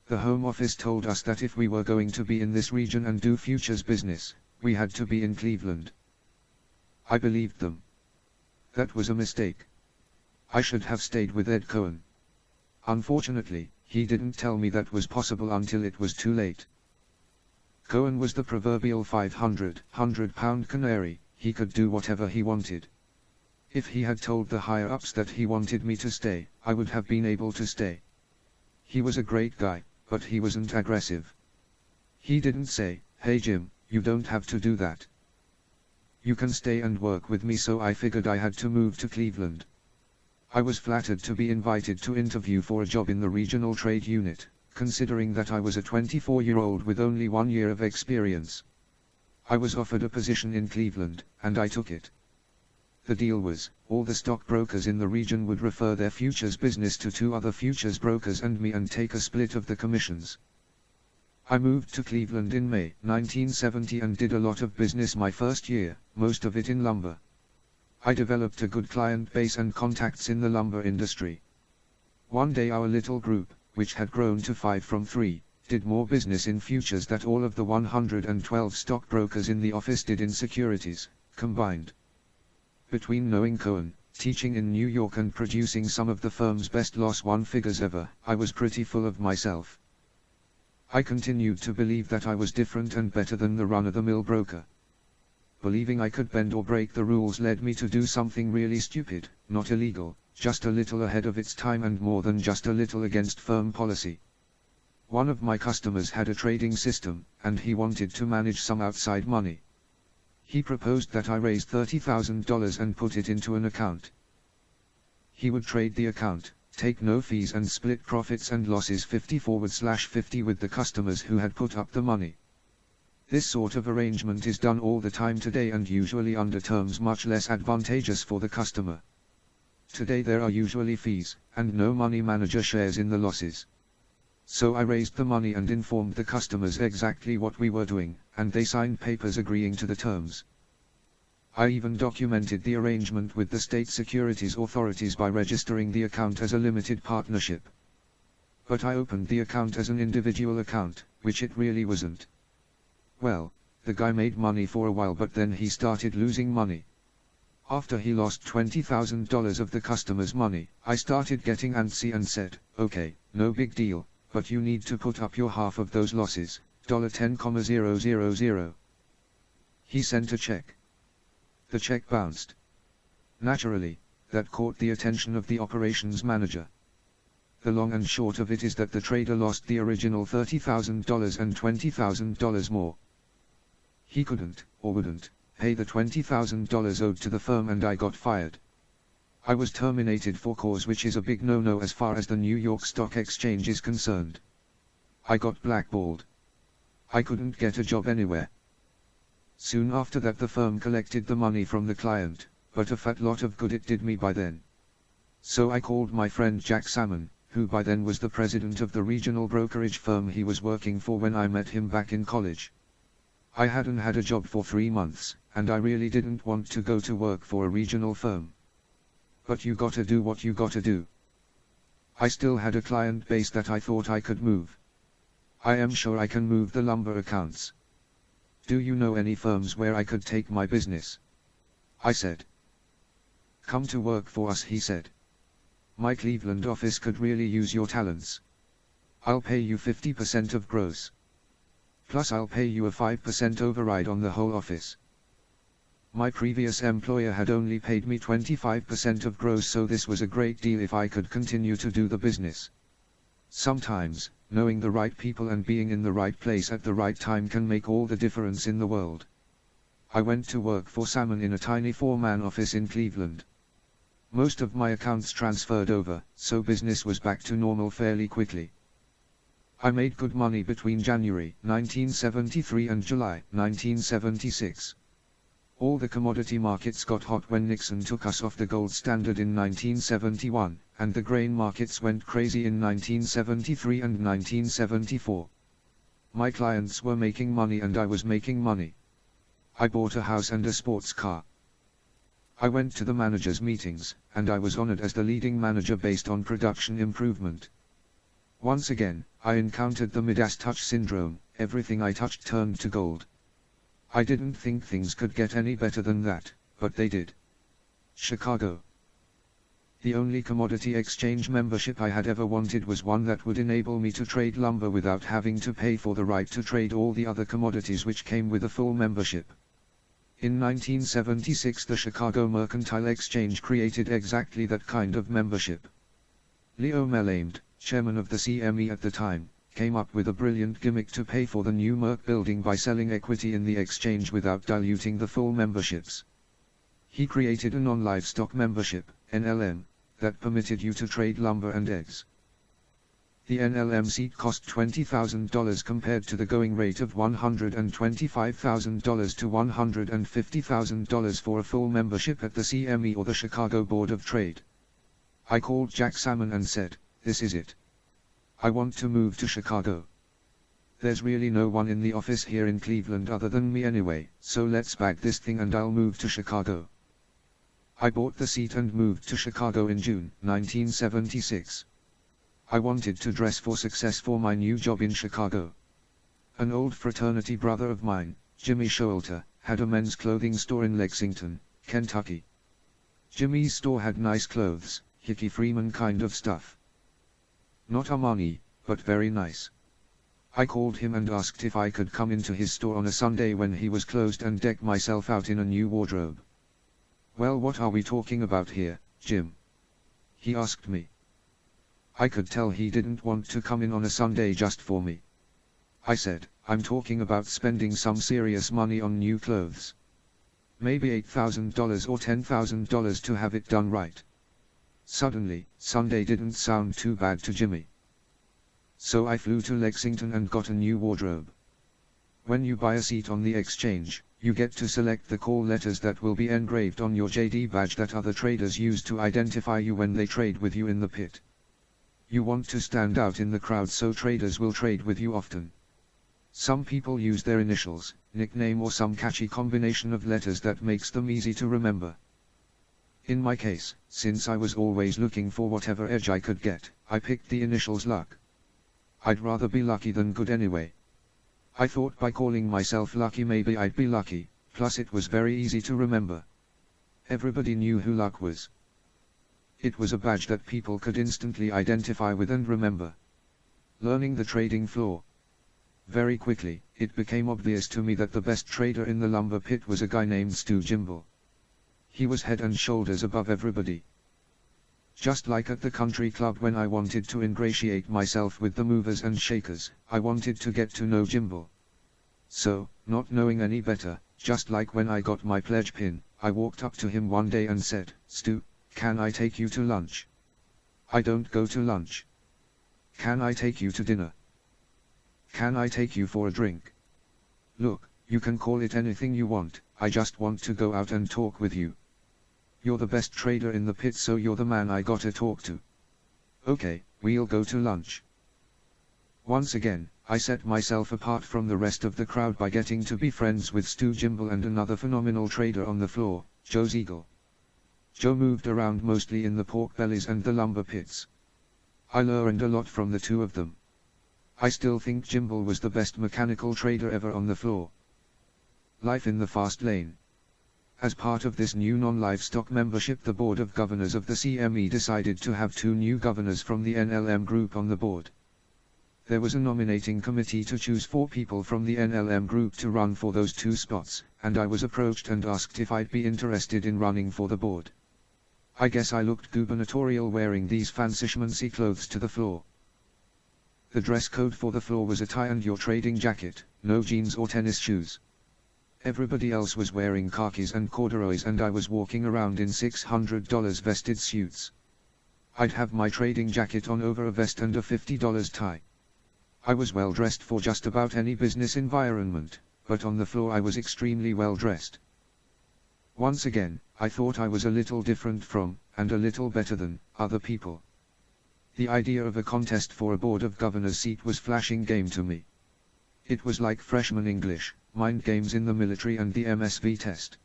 [SPEAKER 1] The Home Office told us that if we were going to be in this region and do futures business, we had to be in Cleveland. I believed them. That was a mistake. I should have stayed with Ed Cohen. Unfortunately, he didn't tell me that was possible until it was too late. Cohen was the proverbial 100-pound canary. He could do whatever he wanted. If he had told the higher-ups that he wanted me to stay, I would have been able to stay. He was a great guy, but he wasn't aggressive. He didn't say, hey Jim, you don't have to do that. You can stay and work with me, so I figured I had to move to Cleveland. I was flattered to be invited to interview for a job in the regional trade unit, considering that I was a 24-year-old with only 1 year of experience. I was offered a position in Cleveland, and I took it. The deal was, all the stockbrokers in the region would refer their futures business to 2 other futures brokers and me and take a split of the commissions. I moved to Cleveland in May 1970 and did a lot of business my first year, most of it in lumber. I developed a good client base and contacts in the lumber industry. One day our little group, which had grown to 5 from 3, did more business in futures than all of the 112 stockbrokers in the office did in securities, combined. Between knowing Cohen, teaching in New York and producing some of the firm's best loss-one figures ever, I was pretty full of myself. I continued to believe that I was different and better than the run-of-the-mill broker. Believing I could bend or break the rules led me to do something really stupid, not illegal, just a little ahead of its time and more than just a little against firm policy. One of my customers had a trading system, and he wanted to manage some outside money. He proposed that I raise $30,000 and put it into an account. He would trade the account, take no fees and split profits and losses 50/50 with the customers who had put up the money. This sort of arrangement is done all the time today and usually under terms much less advantageous for the customer. Today there are usually fees, and no money manager shares in the losses. So I raised the money and informed the customers exactly what we were doing, and they signed papers agreeing to the terms. I even documented the arrangement with the state securities authorities by registering the account as a limited partnership. But I opened the account as an individual account, which it really wasn't. Well, the guy made money for a while, but then he started losing money. After he lost $20,000 of the customer's money, I started getting antsy and said, okay, no big deal, but you need to put up your half of those losses, $10,000. He sent a check. The check bounced. Naturally, that caught the attention of the operations manager. The long and short of it is that the trader lost the original $30,000 and $20,000 more. He couldn't, or wouldn't, pay the $20,000 owed to the firm and I got fired. I was terminated for cause, which is a big no-no as far as the New York Stock Exchange is concerned. I got blackballed. I couldn't get a job anywhere. Soon after that the firm collected the money from the client, but a fat lot of good it did me by then. So I called my friend Jack Salmon, who by then was the president of the regional brokerage firm he was working for when I met him back in college. I hadn't had a job for 3 months, and I really didn't want to go to work for a regional firm. But you gotta do what you gotta do. I still had a client base that I thought I could move. I am sure I can move the lumber accounts. Do you know any firms where I could take my business? I said. Come to work for us, he said. My Cleveland office could really use your talents. I'll pay you 50% of gross. Plus I'll pay you a 5% override on the whole office. My previous employer had only paid me 25% of gross, so this was a great deal if I could continue to do the business. Sometimes, knowing the right people and being in the right place at the right time can make all the difference in the world. I went to work for Salmon in a tiny 4-man office in Cleveland. Most of my accounts transferred over, so business was back to normal fairly quickly. I made good money between January 1973 and July 1976. All the commodity markets got hot when Nixon took us off the gold standard in 1971, and the grain markets went crazy in 1973 and 1974. My clients were making money and I was making money. I bought a house and a sports car. I went to the managers' meetings, and I was honored as the leading manager based on production improvement. Once again, I encountered the Midas touch syndrome, everything I touched turned to gold. I didn't think things could get any better than that, but they did. Chicago. The only commodity exchange membership I had ever wanted was one that would enable me to trade lumber without having to pay for the right to trade all the other commodities which came with a full membership. In 1976 the Chicago Mercantile Exchange created exactly that kind of membership. Leo Melamed, chairman of the CME at the time, came up with a brilliant gimmick to pay for the new Merc building by selling equity in the exchange without diluting the full memberships. He created a non-livestock membership, NLM, that permitted you to trade lumber and eggs. The NLM seat cost $20,000 compared to the going rate of $125,000 to $150,000 for a full membership at the CME or the Chicago Board of Trade. I called Jack Salmon and said, "This is it. I want to move to Chicago. There's really no one in the office here in Cleveland other than me anyway, so let's bag this thing and I'll move to Chicago." I bought the seat and moved to Chicago in June 1976. I wanted to dress for success for my new job in Chicago. An old fraternity brother of mine, Jimmy Showalter, had a men's clothing store in Lexington, Kentucky. Jimmy's store had nice clothes, Hickey Freeman kind of stuff. Not Armani, but very nice. I called him and asked if I could come into his store on a Sunday when he was closed and deck myself out in a new wardrobe. "Well, what are we talking about here, Jim?" he asked me. I could tell he didn't want to come in on a Sunday just for me. I said, "I'm talking about spending some serious money on new clothes. Maybe $8,000 or $10,000 to have it done right." Suddenly, Sunday didn't sound too bad to Jimmy. So I flew to Lexington and got a new wardrobe. When you buy a seat on the exchange, you get to select the call letters that will be engraved on your JD badge that other traders use to identify you when they trade with you in the pit. You want to stand out in the crowd so traders will trade with you often. Some people use their initials, nickname or some catchy combination of letters that makes them easy to remember. In my case, since I was always looking for whatever edge I could get, I picked the initials Luck. I'd rather be lucky than good anyway. I thought by calling myself Lucky maybe I'd be lucky, plus it was very easy to remember. Everybody knew who Luck was. It was a badge that people could instantly identify with and remember. Learning the trading floor. Very quickly, it became obvious to me that the best trader in the lumber pit was a guy named Stu Jimble. He was head and shoulders above everybody. Just like at the country club when I wanted to ingratiate myself with the movers and shakers, I wanted to get to know Jimble. So, not knowing any better, just like when I got my pledge pin, I walked up to him one day and said, "Stu, can I take you to lunch? I don't go to lunch. Can I take you to dinner? Can I take you for a drink? Look, You can call it anything you want, I just want to go out and talk with you. You're the best trader in the pit, so you're the man I gotta talk to. Okay, we'll go to lunch. Once again, I set myself apart from the rest of the crowd by getting to be friends with Stu Jimble and another phenomenal trader on the floor, Joe Ziegel. Joe moved around mostly in the pork bellies and the lumber pits. I learned a lot from the two of them. I still think Jimble was the best mechanical trader ever on the floor. Life in the fast lane. As part of this new non-livestock membership, the Board of Governors of the CME decided to have 2 new governors from the NLM group on the board. There was a nominating committee to choose 4 people from the NLM group to run for those 2 spots, and I was approached and asked if I'd be interested in running for the board. I guess I looked gubernatorial wearing these fancy schmancy clothes to the floor. The dress code for the floor was a tie and your trading jacket, no jeans or tennis shoes. Everybody else was wearing khakis and corduroys, and I was walking around in $600 vested suits. I'd have my trading jacket on over a vest and a $50 tie. I was well dressed for just about any business environment, but on the floor I was extremely well dressed. Once again, I thought I was a little different from, and a little better than, other people. The idea of a contest for a Board of Governors seat was flashing game to me. It was like freshman English, mind games in the military and the MSV test.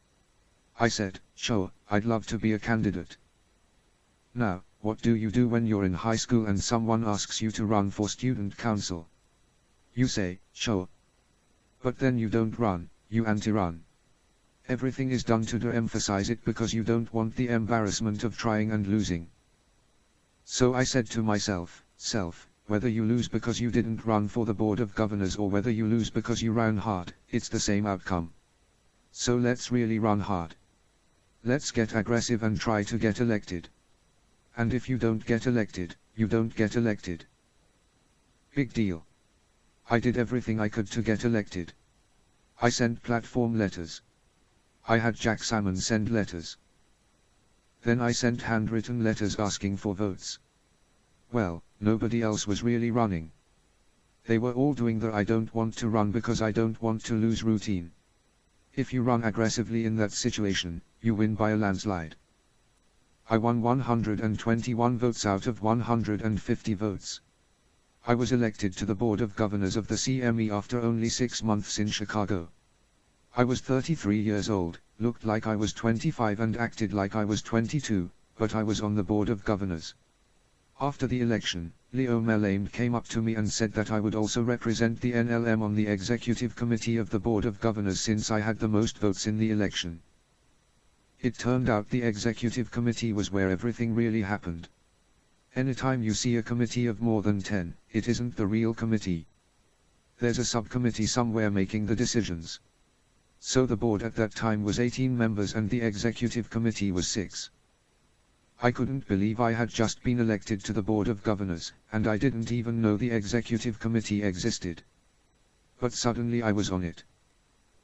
[SPEAKER 1] I said, sure, I'd love to be a candidate. Now, what do you do when you're in high school and someone asks you to run for student council? You say, sure. But then you don't run, you anti-run. Everything is done to de-emphasize it because you don't want the embarrassment of trying and losing. So I said to myself, whether you lose because you didn't run for the Board of Governors or whether you lose because you ran hard, it's the same outcome. So let's really run hard. Let's get aggressive and try to get elected. And if you don't get elected, you don't get elected. Big deal. I did everything I could to get elected. I sent platform letters. I had Jack Salmon send letters. Then I sent handwritten letters asking for votes. Well, nobody else was really running. They were all doing the I don't want to run because I don't want to lose routine. If you run aggressively in that situation, you win by a landslide. I won 121 votes out of 150 votes. I was elected to the Board of Governors of the CME after only 6 months in Chicago. I was 33 years old, looked like I was 25 and acted like I was 22, but I was on the Board of Governors. After the election, Leo Melamed came up to me and said that I would also represent the NLM on the Executive Committee of the Board of Governors since I had the most votes in the election. It turned out the Executive Committee was where everything really happened. Anytime you see a committee of more than 10, it isn't the real committee. There's a subcommittee somewhere making the decisions. So the board at that time was 18 members and the Executive Committee was 6. I couldn't believe I had just been elected to the Board of Governors, and I didn't even know the Executive Committee existed. But suddenly I was on it.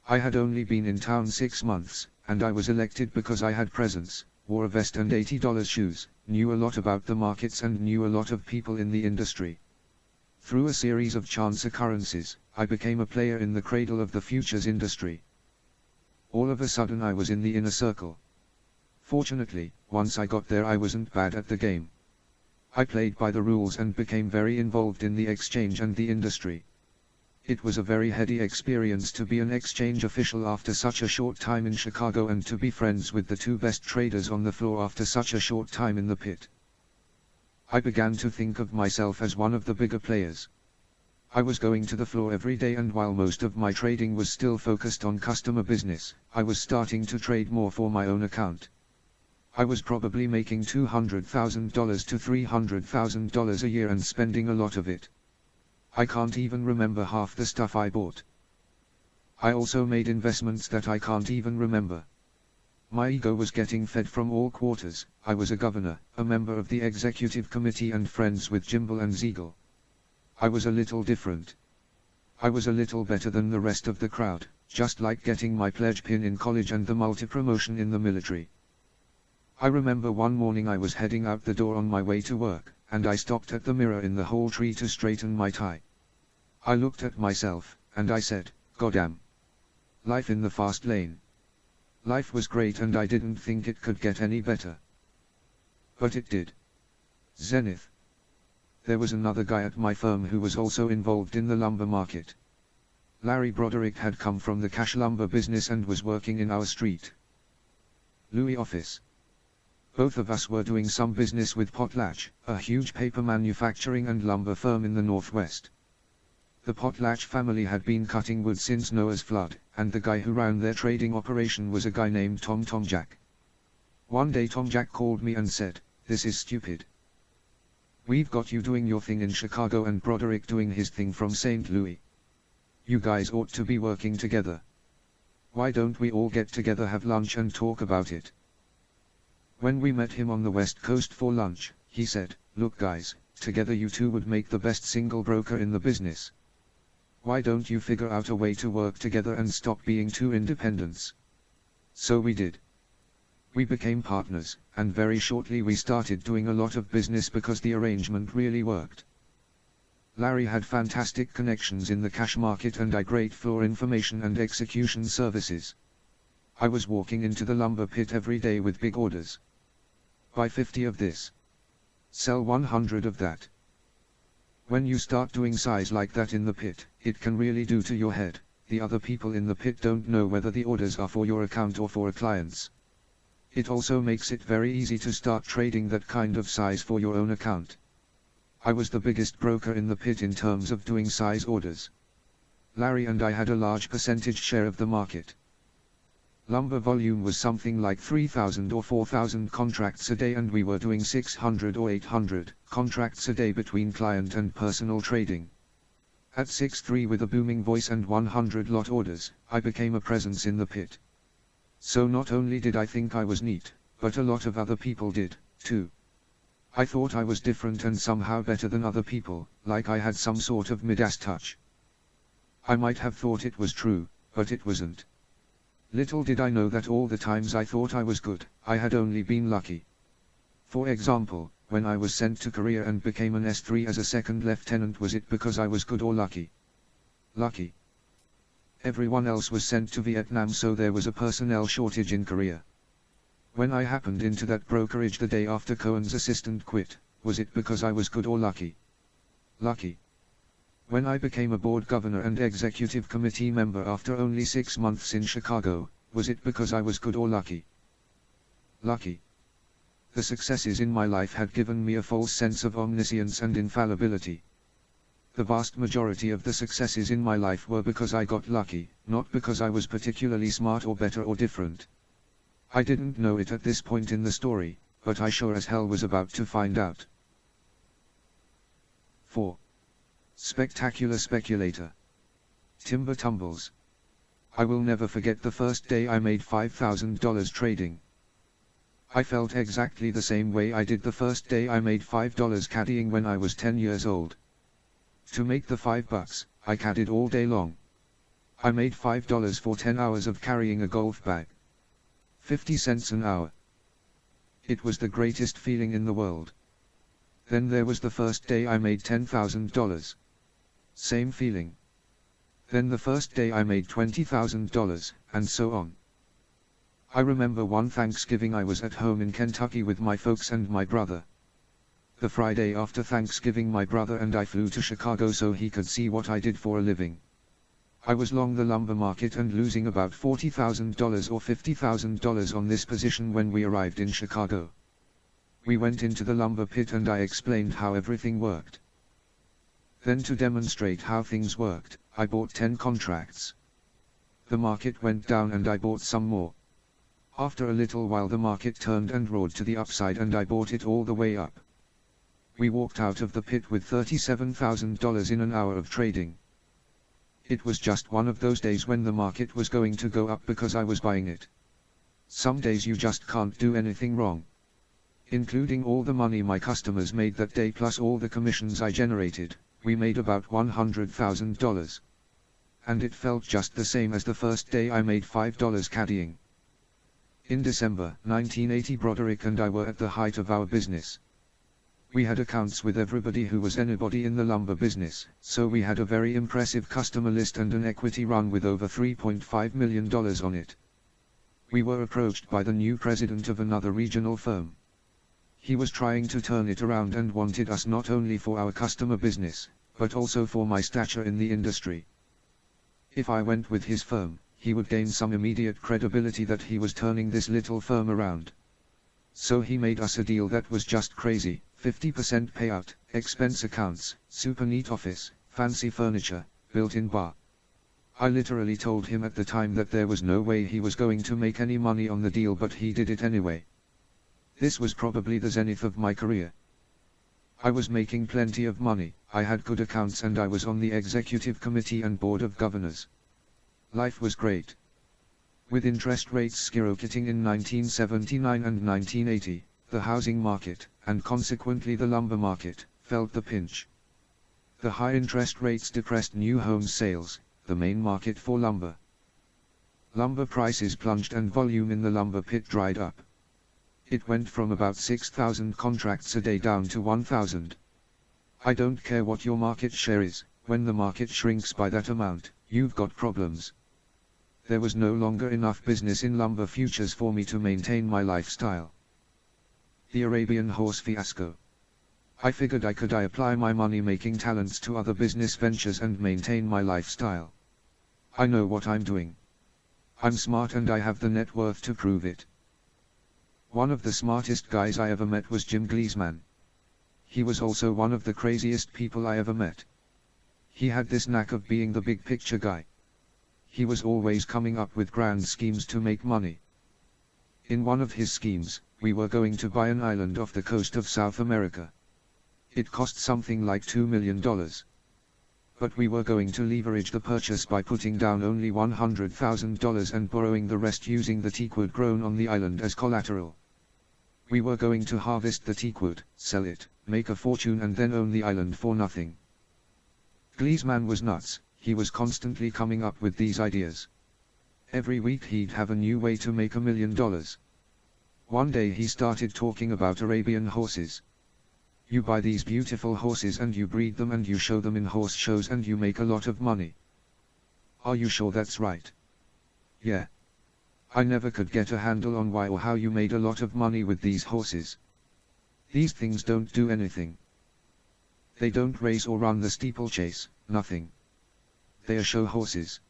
[SPEAKER 1] I had only been in town 6 months, and I was elected because I had presence, wore a vest and $80 shoes, knew a lot about the markets and knew a lot of people in the industry. Through a series of chance occurrences, I became a player in the cradle of the futures industry. All of a sudden I was in the inner circle. Fortunately, once I got there I wasn't bad at the game. I played by the rules and became very involved in the exchange and the industry. It was a very heady experience to be an exchange official after such a short time in Chicago and to be friends with the 2 best traders on the floor after such a short time in the pit. I began to think of myself as one of the bigger players. I was going to the floor every day, and while most of my trading was still focused on customer business, I was starting to trade more for my own account. I was probably making $200,000 to $300,000 a year and spending a lot of it. I can't even remember half the stuff I bought. I also made investments that I can't even remember. My ego was getting fed from all quarters. I was a governor, a member of the Executive Committee and friends with Jimble and Ziegel. I was a little different. I was a little better than the rest of the crowd, just like getting my pledge pin in college and the multi-promotion in the military. I remember one morning I was heading out the door on my way to work, and I stopped at the mirror in the whole tree to straighten my tie. I looked at myself, and I said, "Goddamn. Life in the fast lane. Life was great and I didn't think it could get any better. But it did. Zenith. There was another guy at my firm who was also involved in the lumber market. Larry Broderick had come from the cash lumber business and was working in our street Louis office. Both of us were doing some business with Potlatch, a huge paper manufacturing and lumber firm in the Northwest. The Potlatch family had been cutting wood since Noah's flood, and the guy who ran their trading operation was a guy named Tom Jack. One day Tom Jack called me and said, "This is stupid. We've got you doing your thing in Chicago and Broderick doing his thing from St. Louis. You guys ought to be working together. Why don't we all get together, have lunch and talk about it?" When we met him on the West Coast for lunch, he said, "Look guys, together you two would make the best single broker in the business. Why don't you figure out a way to work together and stop being two independents?" So we did. We became partners, and very shortly we started doing a lot of business because the arrangement really worked. Larry had fantastic connections in the cash market and I great floor information and execution services. I was walking into the lumber pit every day with big orders. Buy 50 of this. Sell 100 of that. When you start doing size like that in the pit, it can really do to your head. The other people in the pit don't know whether the orders are for your account or for a client's. It also makes it very easy to start trading that kind of size for your own account. I was the biggest broker in the pit in terms of doing size orders. Larry and I had a large percentage share of the market. Lumber volume was something like 3,000 or 4,000 contracts a day and we were doing 600 or 800 contracts a day between client and personal trading. At 6'3" with a booming voice and 100 lot orders, I became a presence in the pit. So not only did I think I was neat, but a lot of other people did, too. I thought I was different and somehow better than other people, like I had some sort of Midas touch. I might have thought it was true, but it wasn't. Little did I know that all the times I thought I was good, I had only been lucky. For example, when I was sent to Korea and became an S3 as a second lieutenant, was it because I was good or lucky? Lucky. Everyone else was sent to Vietnam, so there was a personnel shortage in Korea. When I happened into that brokerage the day after Cohen's assistant quit, was it because I was good or lucky? Lucky. When I became a board governor and executive committee member after only 6 months in Chicago, was it because I was good or lucky? Lucky. The successes in my life had given me a false sense of omniscience and infallibility. The vast majority of the successes in my life were because I got lucky, not because I was particularly smart or better or different. I didn't know it at this point in the story, but I sure as hell was about to find out. 4. Spectacular speculator. Timber tumbles. I will never forget the first day I made $5,000 trading. I felt exactly the same way I did the first day I made $5 caddying when I was 10 years old. To make the $5, I caddied all day long. I made $5 for 10 hours of carrying a golf bag. 50 cents an hour. It was the greatest feeling in the world. Then there was the first day I made $10,000. Same feeling. Then the first day I made $20,000, and so on. I remember one Thanksgiving I was at home in Kentucky with my folks and my brother. The Friday after Thanksgiving my brother and I flew to Chicago so he could see what I did for a living. I was long the lumber market and losing about $40,000 or $50,000 on this position when we arrived in Chicago. We went into the lumber pit and I explained how everything worked. Then to demonstrate how things worked, I bought 10 contracts. The market went down and I bought some more. After a little while the market turned and roared to the upside and I bought it all the way up. We walked out of the pit with $37,000 in an hour of trading. It was just one of those days when the market was going to go up because I was buying it. Some days you just can't do anything wrong. Including all the money my customers made that day plus all the commissions I generated, we made about $100,000. And it felt just the same as the first day I made $5 caddying. In December 1980 Broderick and I were at the height of our business. We had accounts with everybody who was anybody in the lumber business, so we had a very impressive customer list and an equity run with over $3.5 million on it. We were approached by the new president of another regional firm. He was trying to turn it around and wanted us not only for our customer business, but also for my stature in the industry. If I went with his firm, he would gain some immediate credibility that he was turning this little firm around. So he made us a deal that was just crazy: 50% payout, expense accounts, super neat office, fancy furniture, built-in bar. I literally told him at the time that there was no way he was going to make any money on the deal, but he did it anyway. This was probably the zenith of my career. I was making plenty of money, I had good accounts, and I was on the executive committee and board of governors. Life was great. With interest rates skyrocketing in 1979 and 1980, the housing market, and consequently the lumber market, felt the pinch. The high interest rates depressed new home sales, the main market for lumber. Lumber prices plunged and volume in the lumber pit dried up. It went from about 6,000 contracts a day down to 1,000. I don't care what your market share is, when the market shrinks by that amount, you've got problems. There was no longer enough business in lumber futures for me to maintain my lifestyle. The Arabian horse fiasco. I figured I could apply my money-making talents to other business ventures and maintain my lifestyle. I know what I'm doing. I'm smart and I have the net worth to prove it. One of the smartest guys I ever met was Jim Gleesman. He was also one of the craziest people I ever met. He had this knack of being the big picture guy. He was always coming up with grand schemes to make money. In one of his schemes, we were going to buy an island off the coast of South America. It cost something like $2 million. But we were going to leverage the purchase by putting down only $100,000 and borrowing the rest using the teakwood grown on the island as collateral. We were going to harvest the teakwood, sell it, make a fortune, and then own the island for nothing. Gleesman was nuts. He was constantly coming up with these ideas. Every week he'd have a new way to make $1 million. One day he started talking about Arabian horses. You buy these beautiful horses and you breed them and you show them in horse shows and you make a lot of money. Are you sure that's right? Yeah. I never could get a handle on why or how you made a lot of money with these horses. These things don't do anything. They don't race or run the steeplechase, nothing. They are show horses.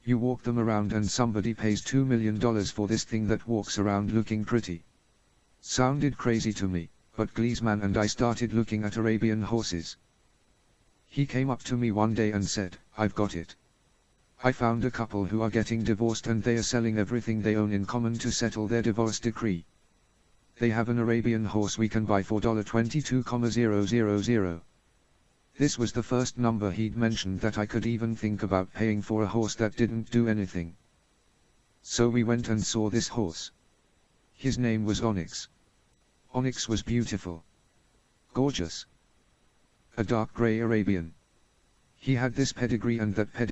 [SPEAKER 1] You walk them around and somebody pays $2 million for this thing that walks around looking pretty. Sounded crazy to me, but Gleesman and I started looking at Arabian horses. He came up to me one day and said, "I've got it. I found a couple who are getting divorced and they are selling everything they own in common to settle their divorce decree. They have an Arabian horse we can buy for $22,000. This was the first number he'd mentioned that I could even think about paying for a horse that didn't do anything. So we went and saw this horse. His name was Onyx. Onyx was beautiful. Gorgeous. A dark grey Arabian. He had this pedigree and that pedigree.